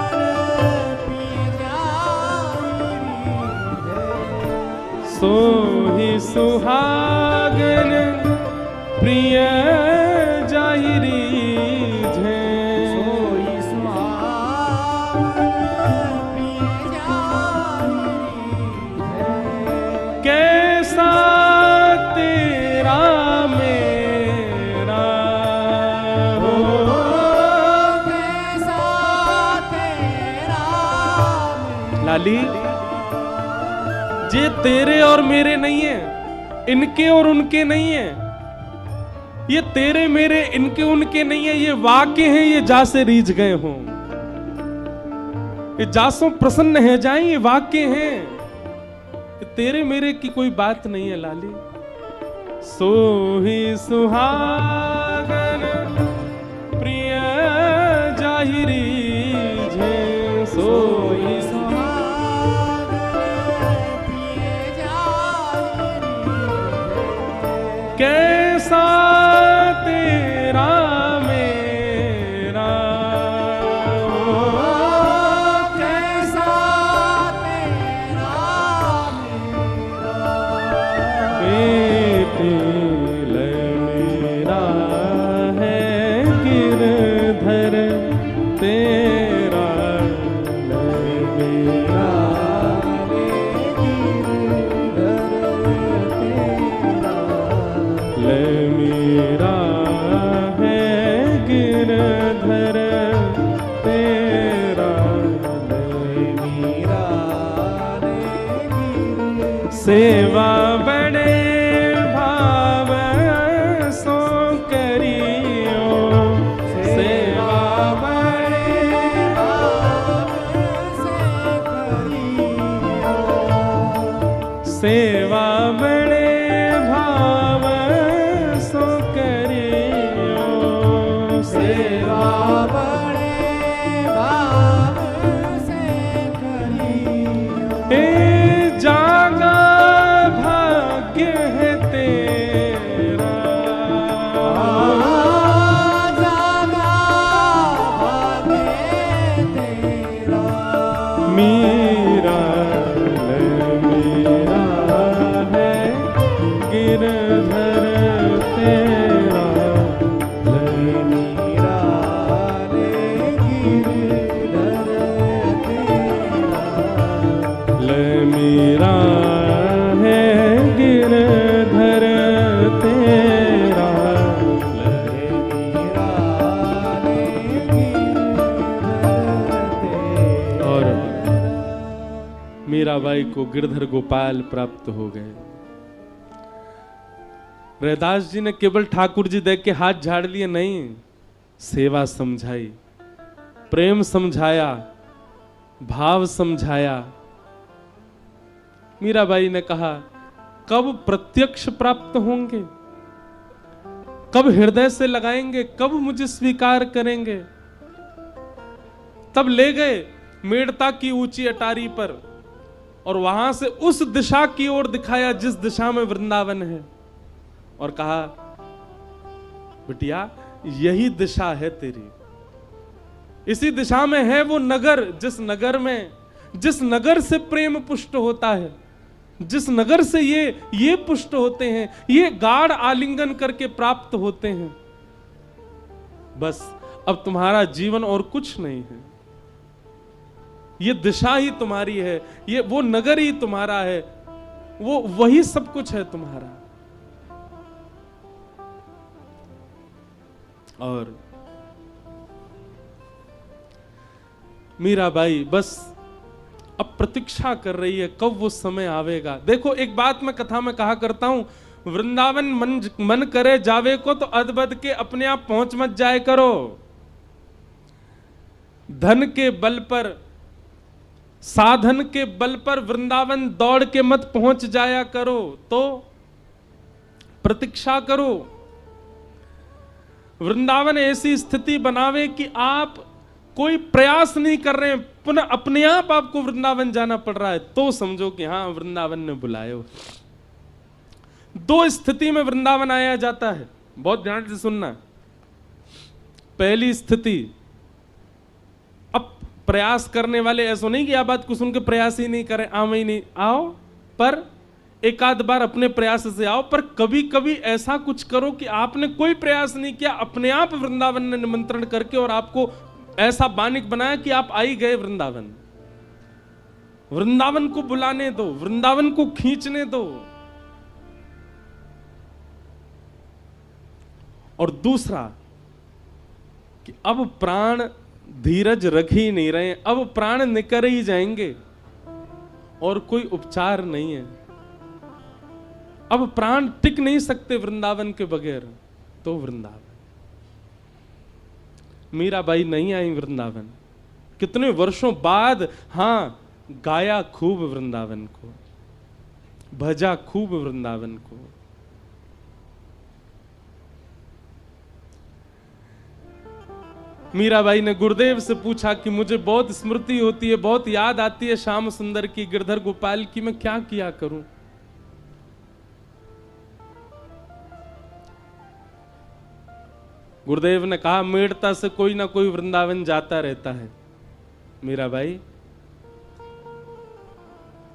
जाहिरी झे, सो ही सुहागन प्रिय जाहिरी झे, कैसा तेरा मेरा हो, कैसा तेरा मेरा। लाली ये तेरे और मेरे नहीं है, इनके और उनके नहीं है, ये तेरे मेरे इनके उनके नहीं है, ये वाक्य हैं, ये जा से रीझ गए हों, ये जासों प्रसन्न है जाएं, ये वाक्य हैं, तेरे मेरे की कोई बात नहीं है लाली। सो ही सुहागन प्रिय जाहिरी झे, सो ही सुहागन प्रिय जाहिरी झे, सेवा बड़े भाव सो करियो, सेवा बड़े भाव से करियो, सेवा बड़े भाव सो करियो, सेवा बड़े भाव से करियो। ए जागा भाग्य है तेरा, जागा भाग्य तेरा, मीरा मेरा है गिरधर तेरा, मीरा ले गिरधर तेरा, मीरा है गिरधर तेरा। मीरा ले गिरधर तेरा। और मीराबाई को गिरधर गोपाल प्राप्त हो गए। रैदास जी ने केवल ठाकुर जी देख के हाथ झाड़ लिए नहीं, सेवा समझाई, प्रेम समझाया, भाव समझाया। मीराबाई ने कहा कब प्रत्यक्ष प्राप्त होंगे, कब हृदय से लगाएंगे, कब मुझे स्वीकार करेंगे। तब ले गए मेड़ता की ऊंची अटारी पर और वहां से उस दिशा की ओर दिखाया जिस दिशा में वृंदावन है, और कहा बिटिया यही दिशा है तेरी, इसी दिशा में है वो नगर, जिस नगर से प्रेम पुष्ट होता है, जिस नगर से ये पुष्ट होते हैं, ये गाढ़ आलिंगन करके प्राप्त होते हैं। बस अब तुम्हारा जीवन और कुछ नहीं है, ये दिशा ही तुम्हारी है, ये वो नगर ही तुम्हारा है, वो वही सब कुछ है तुम्हारा। और मीराबाई बस अब प्रतीक्षा कर रही है कब वो समय आवेगा। देखो एक बात मैं कथा में कहा करता हूं, वृंदावन मन करे जावे को तो अदबद के अपने आप पहुंच मत जाए करो। धन के बल पर, साधन के बल पर वृंदावन दौड़ के मत पहुंच जाया करो, तो प्रतीक्षा करो। वृंदावन ऐसी स्थिति बनावे कि आप कोई प्रयास नहीं कर रहे हैं, पुनः अपने आप आपको वृंदावन जाना पड़ रहा है, तो समझो कि हां वृंदावन ने बुलाए हो। दो स्थिति में वृंदावन आया जाता है, बहुत ध्यान से सुनना। पहली स्थिति, अब प्रयास करने वाले ऐसा नहीं कि आप बात को सुन के प्रयास ही नहीं करें, आओ ही नहीं, आओ पर एक आध बार अपने प्रयास से आओ, पर कभी कभी ऐसा कुछ करो कि आपने कोई प्रयास नहीं किया, अपने आप वृंदावन ने निमंत्रण करके और आपको ऐसा बानिक बनाया कि आप आई गए वृंदावन। वृंदावन को बुलाने दो, वृंदावन को खींचने दो। और दूसरा कि अब प्राण धीरज रख ही नहीं रहे, अब प्राण निकल ही जाएंगे और कोई उपचार नहीं है, अब प्राण टिक नहीं सकते वृंदावन के बगैर, तो वृंदावन। मीराबाई नहीं आई वृंदावन, कितने वर्षों बाद, हां गाया खूब वृंदावन को, भजा खूब वृंदावन को। मीराबाई ने गुरुदेव से पूछा कि मुझे बहुत स्मृति होती है, बहुत याद आती है श्याम सुंदर की, गिरधर गोपाल की, मैं क्या किया करूं। गुरुदेव ने कहा मेड़ता से कोई ना कोई वृंदावन जाता रहता है मीराबाई,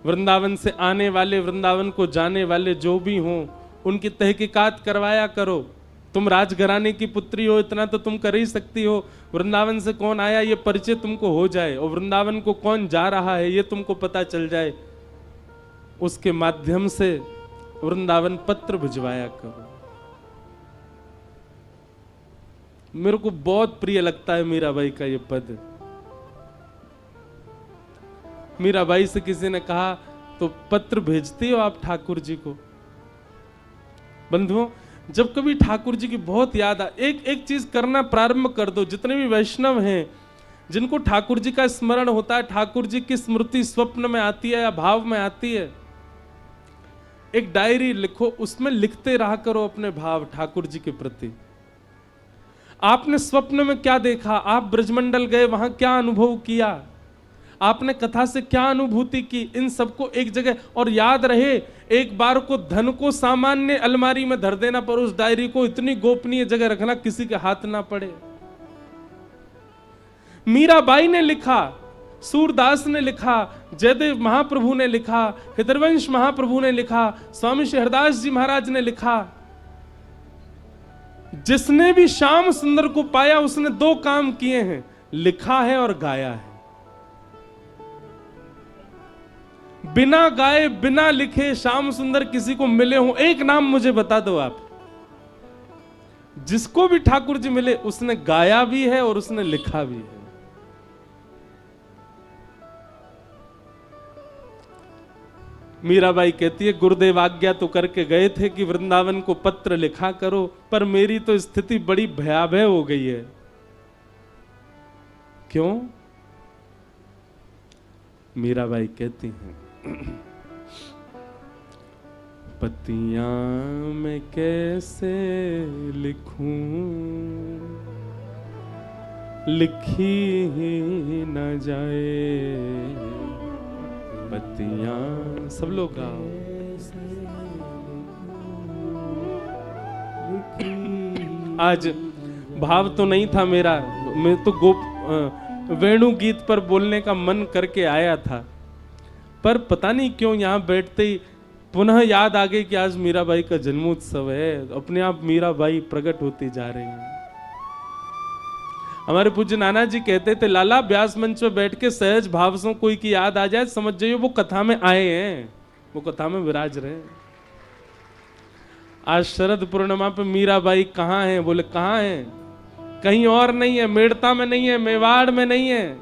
वृंदावन से आने वाले, वृंदावन को जाने वाले जो भी हों, उनकी तहकीकात करवाया करो। तुम राजघराने की पुत्री हो, इतना तो तुम कर ही सकती हो, वृंदावन से कौन आया ये परिचय तुमको हो जाए, और वृंदावन को कौन जा रहा है ये तुमको पता चल जाए, उसके माध्यम से वृंदावन पत्र भिजवाया करो। मेरे को बहुत प्रिय लगता है मीराबाई का ये पद। मीराबाई से किसी ने कहा तो पत्र भेजते हो आप ठाकुर जी को? बंधुओं, जब कभी ठाकुर जी की बहुत याद आ, एक चीज करना प्रारंभ कर दो। जितने भी वैष्णव हैं जिनको ठाकुर जी का स्मरण होता है, ठाकुर जी की स्मृति स्वप्न में आती है या भाव में आती है, एक डायरी लिखो, उसमें लिखते रहा करो अपने भाव ठाकुर जी के प्रति। आपने स्वप्न में क्या देखा, आप ब्रजमंडल गए, वहां क्या अनुभव किया, आपने कथा से क्या अनुभूति की, इन सबको एक जगह, और याद रहे एक बार को धन को सामान्य अलमारी में धर देना, पर उस डायरी को इतनी गोपनीय जगह रखना किसी के हाथ ना पड़े। मीराबाई ने लिखा, सूरदास ने लिखा, जयदेव महाप्रभु ने लिखा, हृदयवंश महाप्रभु ने लिखा, स्वामी श्री हरदास जी महाराज ने लिखा। जिसने भी श्याम सुंदर को पाया उसने दो काम किए हैं, लिखा है और गाया है। बिना गाए बिना लिखे श्याम सुंदर किसी को मिले हो, एक नाम मुझे बता दो आप। जिसको भी ठाकुर जी मिले उसने गाया भी है और उसने लिखा भी है। मीराबाई कहती है, गुरुदेव आज्ञा तो करके गए थे कि वृंदावन को पत्र लिखा करो, पर मेरी तो स्थिति बड़ी भयावह हो गई है। क्यों? मीराबाई कहती हैं, पतियां मैं कैसे लिखूं, लिखी ही न जाए। पतियां, सब लोग गाओ। आज भाव तो नहीं था मेरा, मैं तो वेणु गीत पर बोलने का मन करके आया था, पर पता नहीं क्यों यहाँ बैठते ही पुनः याद आ गई कि आज मीराबाई का जन्मोत्सव है। अपने आप मीराबाई प्रकट होती जा रही हैं। हमारे पूज्य नाना जी कहते थे, लाला व्यास मंच पे बैठ के सहज भाव से कोई की याद आ जाए, समझ जाइए वो कथा में आए हैं, वो कथा में विराज रहे। आज शरद पूर्णिमा पे मीराबाई कहाँ हैं? बोले कहाँ हैं? कहीं और नहीं है, मेड़ता में नहीं है, मेवाड़ में नहीं है,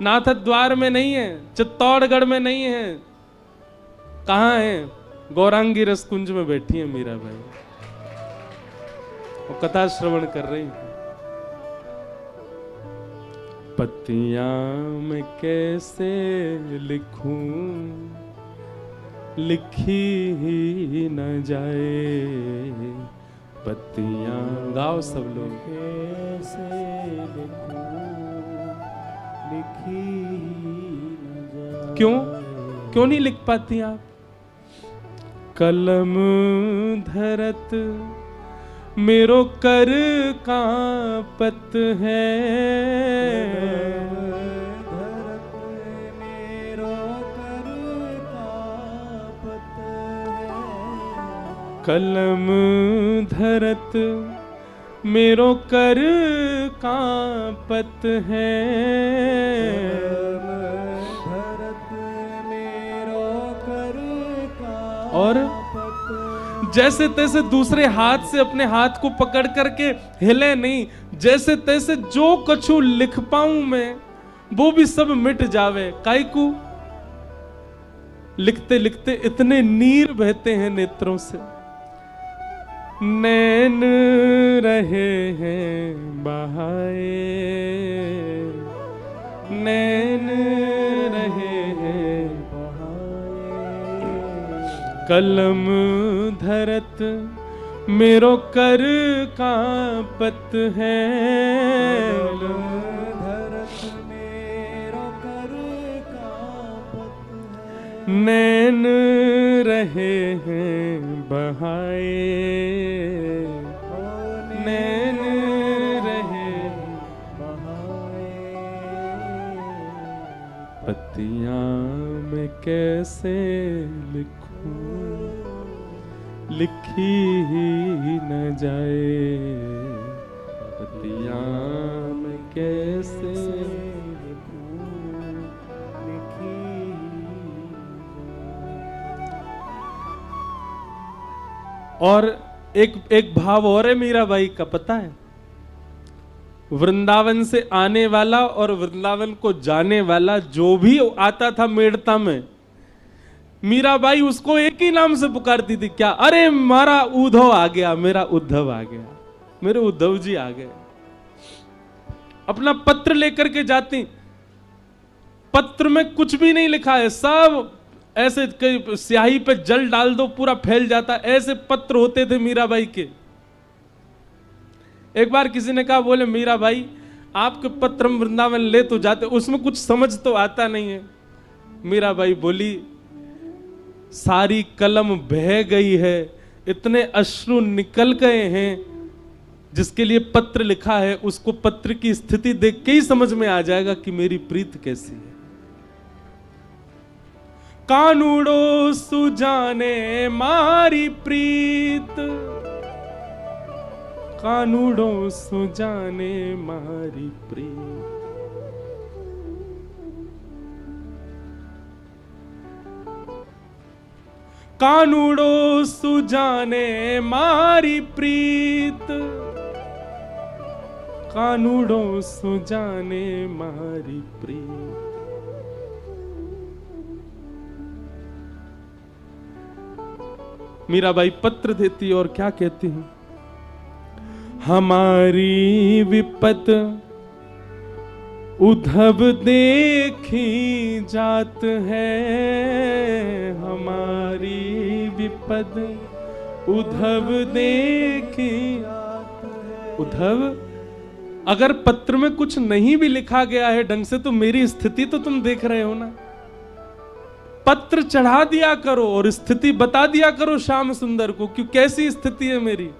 नाथ द्वार में नहीं है, चित्तौड़गढ़ में नहीं है, कहाँ है? गौरांगी रसकुंज में बैठी है मीराबाई, वो कथा श्रवण कर रही है। पतियां मैं कैसे लिखूं, लिखी ही न जाए। पतियां, गाओ सब लोग। कैसे लिखूं, लिखी न जाए। क्यों नहीं लिख पाती आप? कलम धरत मेरो कर कांपत है, धरत मेरो कर कांपत है। कलम धरत मेरो कर कांपत है। धरत मेरो कर कांपत। और जैसे तैसे दूसरे हाथ से अपने हाथ को पकड़ करके हिले नहीं, जैसे तैसे जो कछु लिख पाऊं मैं वो भी सब मिट जावे। काइकू लिखते लिखते इतने नीर बहते हैं नेत्रों से, नैन रहे हैं बहाए, नैन रहे हैं कलम धरत मेरो कर कांपत है। धरत मेरो कर कांपत है। नैन रहे हैं बहाए, नैन रहे बहाए। पतियां मैं कैसे लिखूं, लिखी ही न जाए। पतियां मैं कैसे लिखूं, लिखी और एक भाव और है मीराबाई का, पता है? वृंदावन से आने वाला और वृंदावन को जाने वाला जो भी आता था मेड़ता में, मीराबाई उसको एक ही नाम से पुकारती थी, क्या? अरे मारा उद्धव आ गया, मेरा उद्धव आ गया, मेरे उद्धव जी आ गए। अपना पत्र लेकर के जाती, पत्र में कुछ भी नहीं लिखा है, सब ऐसे स्याही पे जल डाल दो पूरा फैल जाता, ऐसे पत्र होते थे मीराबाई के। एक बार किसी ने कहा, बोले मीराबाई आपके पत्र हम वृंदावन ले तो जाते, उसमें कुछ समझ तो आता नहीं है। मीराबाई बोली, सारी कलम बह गई है, इतने अश्रु निकल गए हैं, जिसके लिए पत्र लिखा है उसको पत्र की स्थिति देख के ही समझ में आ जाएगा कि मेरी प्रीत कैसी है। कानूड़ो सुजाने मारी प्रीत, कानूड़ो सुजाने मारी प्रीत। कानूड़ो सुजाने मारी प्रीत, कानूड़ो सुजाने मारी प्रीत। मीराबाई पत्र देती और क्या कहती है, हमारी विपत उद्धव देखी जात है, हमारी विपद उद्धव देखी जात है। उद्धव, अगर पत्र में कुछ नहीं भी लिखा गया है ढंग से, तो मेरी स्थिति तो तुम देख रहे हो ना। पत्र चढ़ा दिया करो और स्थिति बता दिया करो श्याम सुंदर को, क्यों कैसी स्थिति है मेरी।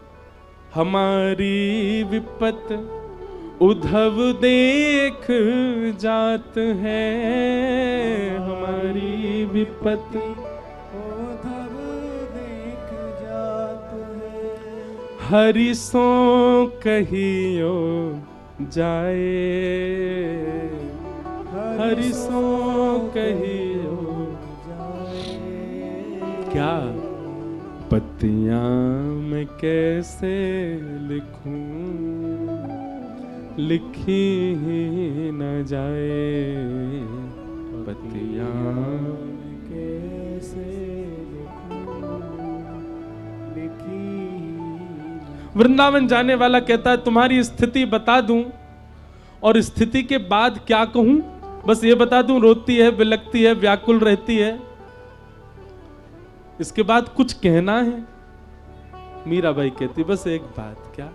हमारी विपत उद्धव देख जात है, हमारी विपत उद्धव देख जात है। हरि सो कहियो जाए, हरि सो कहियो जाए। क्या पत्तियां मैं कैसे लिखूं, लिखी ही न जाए, पत्तियां कैसे लिखूं, लिखी। वृंदावन जाने वाला कहता है, तुम्हारी स्थिति बता दूं और स्थिति के बाद क्या कहूं, बस ये बता दूं, रोती है, बिलखती है, व्याकुल रहती है, इसके बाद कुछ कहना है। मीराबाई कहती, बस एक बात, क्या?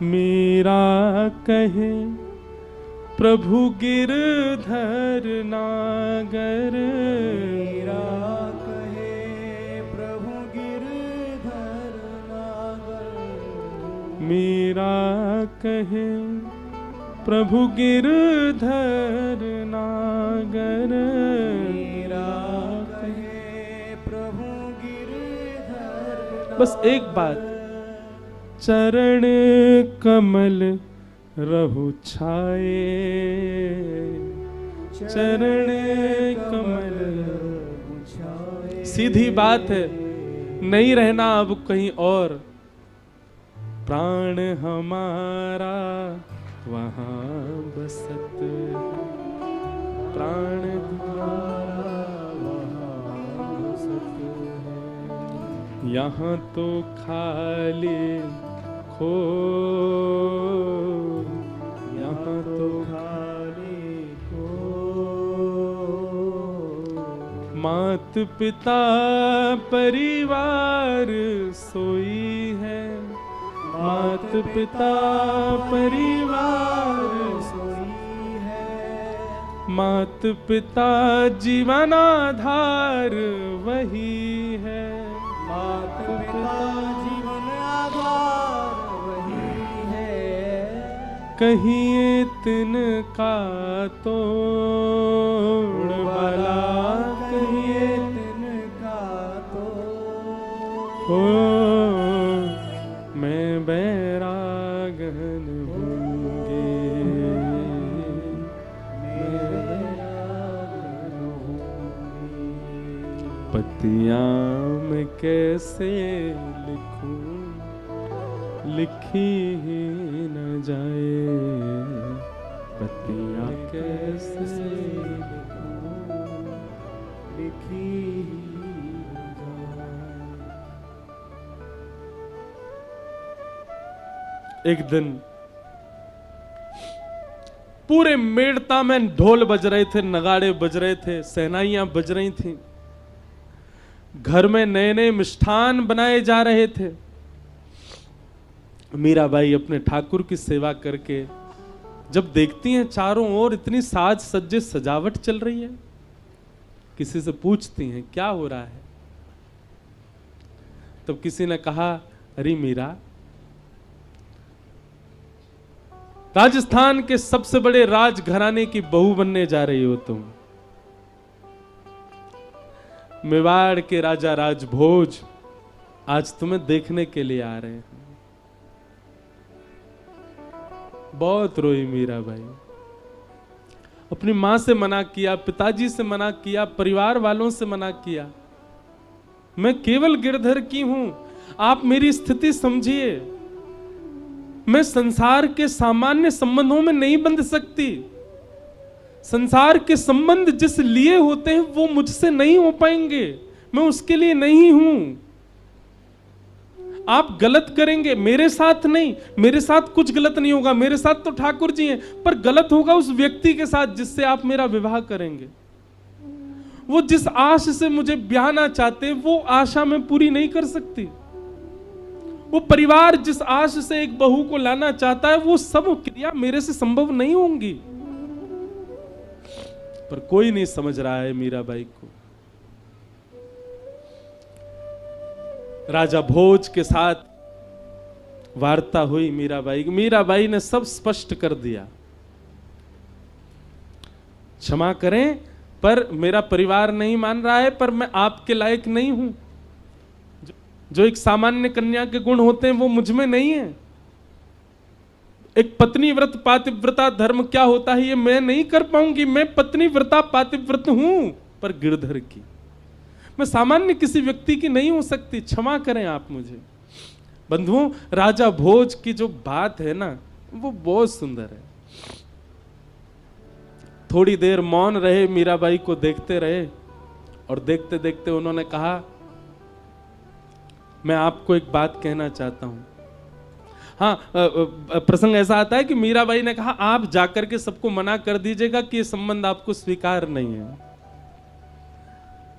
मीरा कहे प्रभु गिरधर नागर, मीरा कहे प्रभु गिरधर नागर, मीरा कहे प्रभु गिरधर नागर, मीरा कहे प्रभु गिरधर। बस एक बात, चरण कमल रहु छाए, चरण कमल रहु छाए। सीधी बात है, नहीं रहना अब कहीं और, प्राण हमारा वहां बसत, प्राण हमारा वहां बसत है। यहाँ तो खाली खो, यहाँ तो खाली खो। मात पिता परिवार सोई है, मात पिता परिवार सोई है, मात पिता जीवन आधार वही है, मात पिता जीवन आधार वही है। कहिए तिनका तोड़ वाला, कहिए तिनका तो हो मैं बैरागन होंगे, मैं बैरागन होंगे। पत्तियां मैं कैसे लिखूं, लिखी ही न जाए, पत्तियां कैसे लिखूं, लिखी एक दिन पूरे मेड़ता में ढोल बज रहे थे, नगाड़े बज रहे थे, शहनाइयां बज रही थी, घर में नए नए मिष्ठान बनाए जा रहे थे। मीराबाई अपने ठाकुर की सेवा करके जब देखती हैं चारों ओर इतनी साज सज्जे सजावट चल रही है, किसी से पूछती हैं क्या हो रहा है। तब किसी ने कहा, अरे मीरा, राजस्थान के सबसे बड़े राजघराने की बहू बनने जा रही हो तुम। मेवाड़ के राजा राजभोज आज तुम्हें देखने के लिए आ रहे हैं। बहुत रोई मीराबाई, अपनी मां से मना किया, पिताजी से मना किया, परिवार वालों से मना किया। मैं केवल गिरधर की हूं, आप मेरी स्थिति समझिए। मैं संसार के सामान्य संबंधों में नहीं बंध सकती। संसार के संबंध जिस लिए होते हैं वो मुझसे नहीं हो पाएंगे, मैं उसके लिए नहीं हूं। आप गलत करेंगे, मेरे साथ नहीं, मेरे साथ कुछ गलत नहीं होगा, मेरे साथ तो ठाकुर जी हैं, पर गलत होगा उस व्यक्ति के साथ जिससे आप मेरा विवाह करेंगे। वो जिस आश से मुझे ब्याहना चाहते हैं वो आशा मैं पूरी नहीं कर सकती। वो परिवार जिस आश से एक बहू को लाना चाहता है वो सब क्रिया मेरे से संभव नहीं होंगी। पर कोई नहीं समझ रहा है मीराबाई को। राजा भोज के साथ वार्ता हुई मीराबाई। मीराबाई ने सब स्पष्ट कर दिया, क्षमा करें पर मेरा परिवार नहीं मान रहा है, पर मैं आपके लायक नहीं हूं। जो एक सामान्य कन्या के गुण होते हैं वो मुझ में नहीं है। एक पत्नी व्रत पातिव्रता धर्म क्या होता है ये मैं नहीं कर पाऊंगी। मैं पत्नी व्रता पातिव्रत हूं, पर गिरधर की, मैं सामान्य किसी व्यक्ति की नहीं हो सकती। क्षमा करें आप मुझे। बंधुओं, राजा भोज की जो बात है ना वो बहुत सुंदर है। थोड़ी देर मौन रहे, मीराबाई को देखते रहे और देखते देखते उन्होंने कहा, मैं आपको एक बात कहना चाहता हूं। हाँ, प्रसंग ऐसा आता है कि मीराबाई ने कहा, आप जाकर के सबको मना कर दीजिएगा कि ये संबंध आपको स्वीकार नहीं है।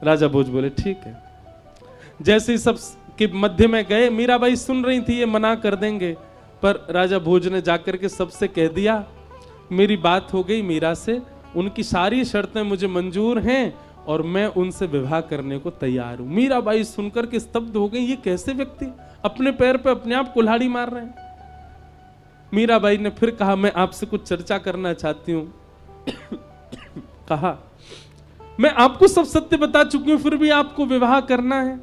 राजा भोज बोले ठीक है। जैसे ही सब के मध्य में गए, मीराबाई सुन रही थी ये मना कर देंगे, पर राजा भोज ने जाकर के सबसे कह दिया, मेरी बात हो गई मीरा से, उनकी सारी शर्तें मुझे मंजूर हैं और मैं उनसे विवाह करने को तैयार हूं। मीराबाई सुनकर के स्तब्ध हो गई, ये कैसे व्यक्ति अपने पैर पे अपने आप कुल्हाड़ी मार रहे हैं। मीराबाई ने फिर कहा, मैं आपसे कुछ चर्चा करना चाहती हूं। कहा, मैं आपको सब सत्य बता चुकी हूं, फिर भी आपको विवाह करना है।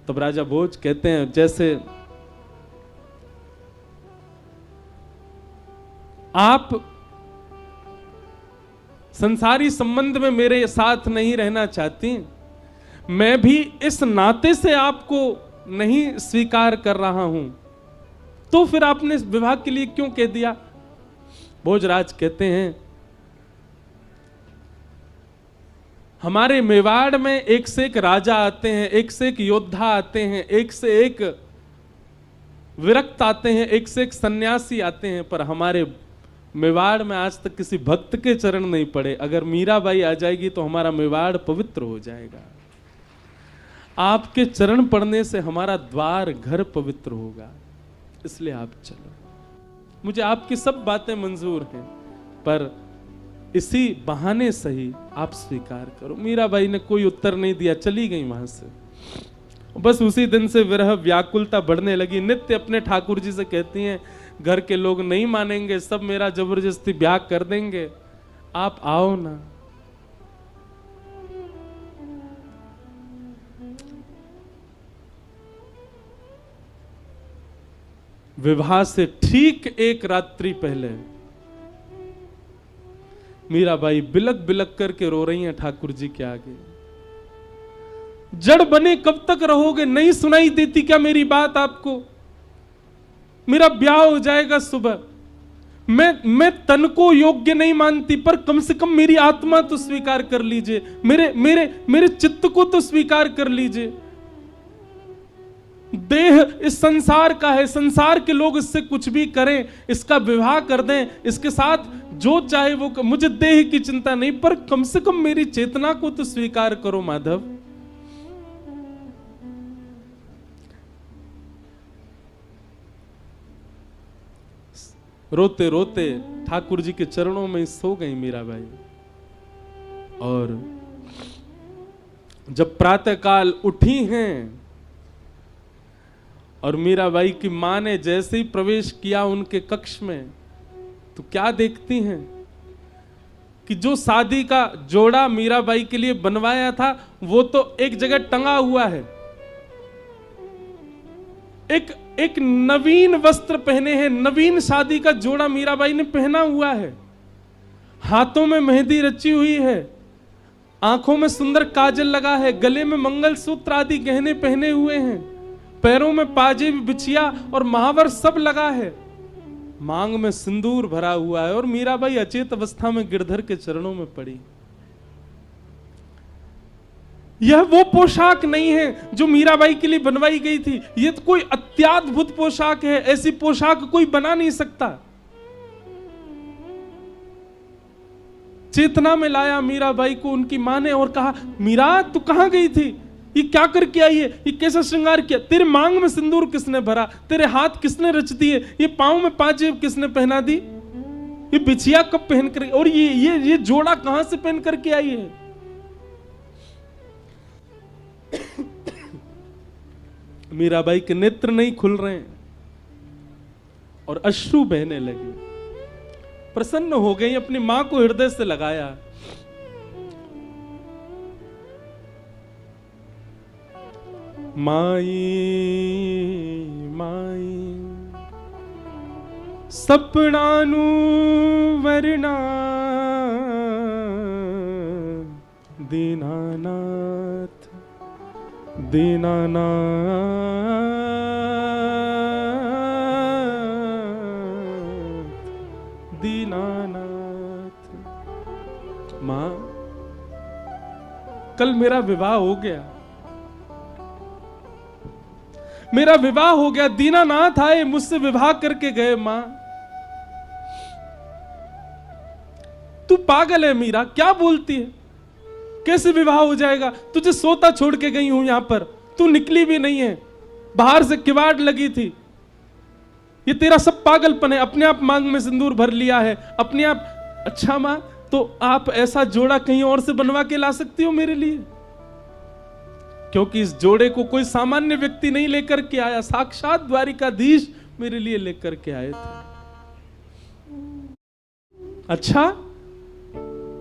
तब राजा भोज कहते हैं, जैसे आप संसारी संबंध में मेरे साथ नहीं रहना चाहती, मैं भी इस नाते से आपको नहीं स्वीकार कर रहा हूं, तो फिर आपने विवाह के लिए क्यों कह दिया। भोजराज कहते हैं, हमारे मेवाड़ में एक से एक राजा आते हैं, एक से एक योद्धा आते हैं, एक से एक विरक्त आते हैं, एक से एक सन्यासी आते हैं, पर हमारे मेवाड़ में आज तक किसी भक्त के चरण नहीं पड़े। अगर मीराबाई आ जाएगी तो हमारा मेवाड़ पवित्र हो जाएगा। आपके चरण पड़ने से हमारा द्वार घर पवित्र होगा, इसलिए आप चलो। मुझे आपकी सब बातें मंजूर हैं, पर इसी बहाने सही आप स्वीकार करो। मीराबाई ने कोई उत्तर नहीं दिया, चली गई वहां से। बस उसी दिन से विरह व्याकुलता बढ़ने लगी। नित्य अपने ठाकुर जी से कहती हैं, घर के लोग नहीं मानेंगे, सब मेरा जबरदस्ती ब्याह कर देंगे, आप आओ ना। विवाह से ठीक एक रात्रि पहले मीराबाई बिलक बिलक करके रो रही हैं ठाकुर जी के आगे। जड़ बने कब तक रहोगे, नहीं सुनाई देती क्या मेरी बात आपको। मेरा ब्याह हो जाएगा सुबह, मैं तन को योग्य नहीं मानती, पर कम से कम मेरी आत्मा तो स्वीकार कर लीजिए, मेरे चित्त को तो स्वीकार कर लीजिए। देह इस संसार का है, संसार के लोग इससे कुछ भी करें, इसका विवाह कर दें, इसके साथ जो चाहे वो मुझे देह की चिंता नहीं, पर कम से कम मेरी चेतना को तो स्वीकार करो माधव। रोते रोते ठाकुर जी के चरणों में सो गई मीराबाई। और जब प्रातःकाल उठी हैं और मीराबाई की मां ने जैसे ही प्रवेश किया उनके कक्ष में, तो क्या देखती हैं कि जो शादी का जोड़ा मीराबाई के लिए बनवाया था वो तो एक जगह टंगा हुआ है। एक नवीन वस्त्र पहने हैं, नवीन शादी का जोड़ा मीराबाई ने पहना हुआ है, हाथों में मेहंदी रची हुई है, आंखों में सुंदर काजल लगा है, गले में मंगलसूत्र आदि गहने पहने हुए हैं, पैरों में पाजेब, बिछिया और महावर सब लगा है, मांग में सिंदूर भरा हुआ है, और मीराबाई अचेत अवस्था में गिरधर के चरणों में पड़ी। यह वो पोशाक नहीं है जो मीराबाई के लिए बनवाई गई थी, यह तो कोई अत्याद्भुत पोशाक है, ऐसी पोशाक कोई बना नहीं सकता। चेतना में लाया मीराबाई को उनकी मां ने और कहा, मीरा तू कहां गई थी, ये क्या करके आई है, ये कैसा श्रृंगार किया, तेरे मांग में सिंदूर किसने भरा, तेरे हाथ किसने रच दिए, ये पांव में पाजेब किसने पहना दी, ये बिछिया कब पहन कर, और ये जोड़ा कहां से पहन करके आई है। मीराबाई के नेत्र नहीं खुल रहे हैं और अश्रु बहने लगे। प्रसन्न हो गई, अपनी मां को हृदय से लगाया। माई माई सपनानु वरना दीनानाथ दीनानाथ। मां, कल मेरा विवाह हो गया, मेरा विवाह हो गया, दीनानाथ आए मुझसे विवाह करके गए। मां, तू पागल है मीरा, क्या बोलती है, कैसे विवाह हो जाएगा, तुझे सोता छोड़ के गई हूं यहां पर, तू निकली भी नहीं है, बाहर से किवाड़ लगी थी, ये तेरा सब पागलपन है, अपने आप मांग में सिंदूर भर लिया है, अपने आप। अच्छा मां, तो आप ऐसा जोड़ा कहीं और से बनवा के ला सकती हो मेरे लिए, क्योंकि इस जोड़े को कोई सामान्य व्यक्ति नहीं लेकर के आया, साक्षात द्वारिकाधीश मेरे लिए लेकर के आए थे। अच्छा,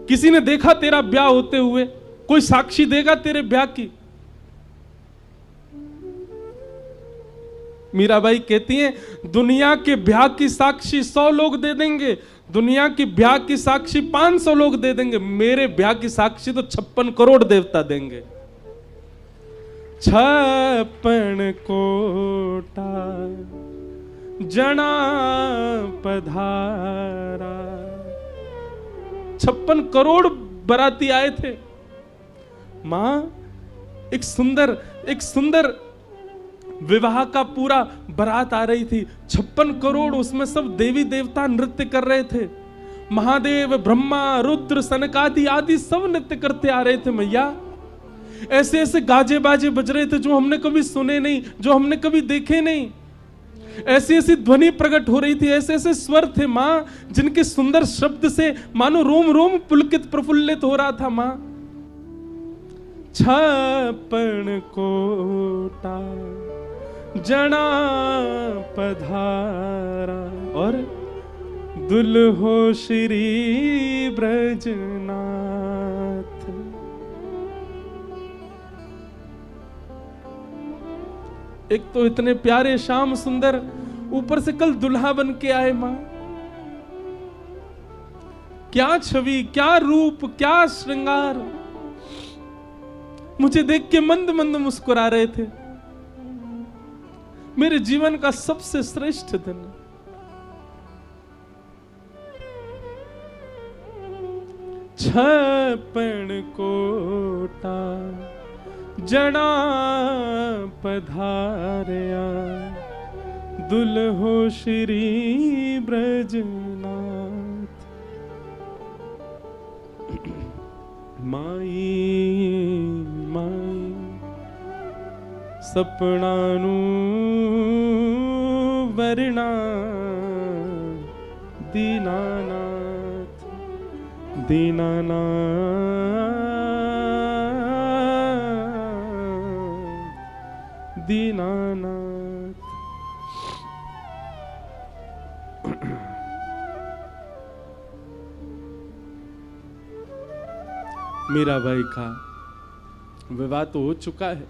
किसी ने देखा तेरा ब्याह होते हुए, कोई साक्षी देगा तेरे ब्याह की। मीराबाई कहती हैं, दुनिया के ब्याह की साक्षी 100 लोग दे देंगे, दुनिया की ब्याह की साक्षी 500 लोग दे देंगे, मेरे ब्याह की साक्षी तो 56 करोड़ देवता देंगे। 56 कोटा जना पधारा, 56 करोड़ बराती आए थे। मां, एक सुंदर विवाह का पूरा बारात आ रही थी, 56 करोड़, उसमें सब देवी देवता नृत्य कर रहे थे, महादेव, ब्रह्मा, रुद्र, सनकादि आदि सब नृत्य करते आ रहे थे। मैया, ऐसे ऐसे गाजे बाजे बज रहे थे जो हमने कभी सुने नहीं, जो हमने कभी देखे नहीं, ऐसी ऐसी ध्वनि प्रकट हो रही थी, ऐसे ऐसे स्वर थे मां, जिनके सुंदर शब्द से मानो रोम रोम पुलकित प्रफुल्लित हो रहा था। मां, 56 कोटा जना पधारा और दुल्हो श्री ब्रजनाथ। एक तो इतने प्यारे श्याम सुंदर, ऊपर से कल दुल्हा बन के आए। मां, क्या छवि, क्या रूप, क्या श्रृंगार, मुझे देख के मंद मंद मुस्कुरा रहे थे। मेरे जीवन का सबसे श्रेष्ठ दिन। छप्पन कोटा जड़ा पधारया दुल्हो श्री ब्रजनाथ। माई माई सपनानु वरना दीनानाथ दीनानाथ दीनानाथ। मीराबाई का विवाह तो हो चुका है,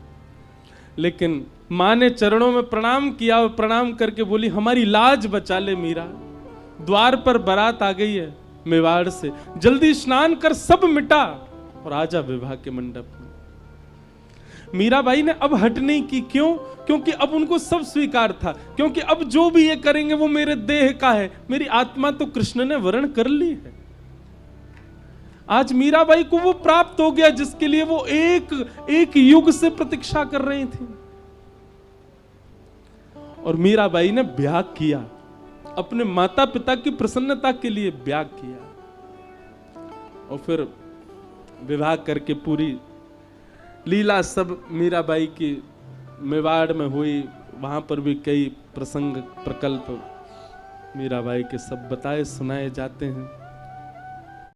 लेकिन माँ ने चरणों में प्रणाम किया और प्रणाम करके बोली हमारी लाज बचा ले मीरा। द्वार पर बारात आ गई है मेवाड़ से, जल्दी स्नान कर सब मिटा और आजा विवाह के मंडप में। मीराबाई ने अब हट नहीं की। क्यों? क्योंकि अब उनको सब स्वीकार था, क्योंकि अब जो भी ये करेंगे वो मेरे देह का है, मेरी आत्मा तो कृष्ण ने वरण कर ली है। आज मीराबाई को वो प्राप्त हो गया जिसके लिए वो एक युग से प्रतीक्षा कर रही थी। और मीराबाई ने ब्याह किया, अपने माता पिता की प्रसन्नता के लिए ब्याह किया। और फिर विवाह करके पूरी लीला सब मीराबाई की मेवाड़ में हुई। वहां पर भी कई प्रसंग प्रकल्प मीराबाई के सब बताए सुनाए जाते हैं।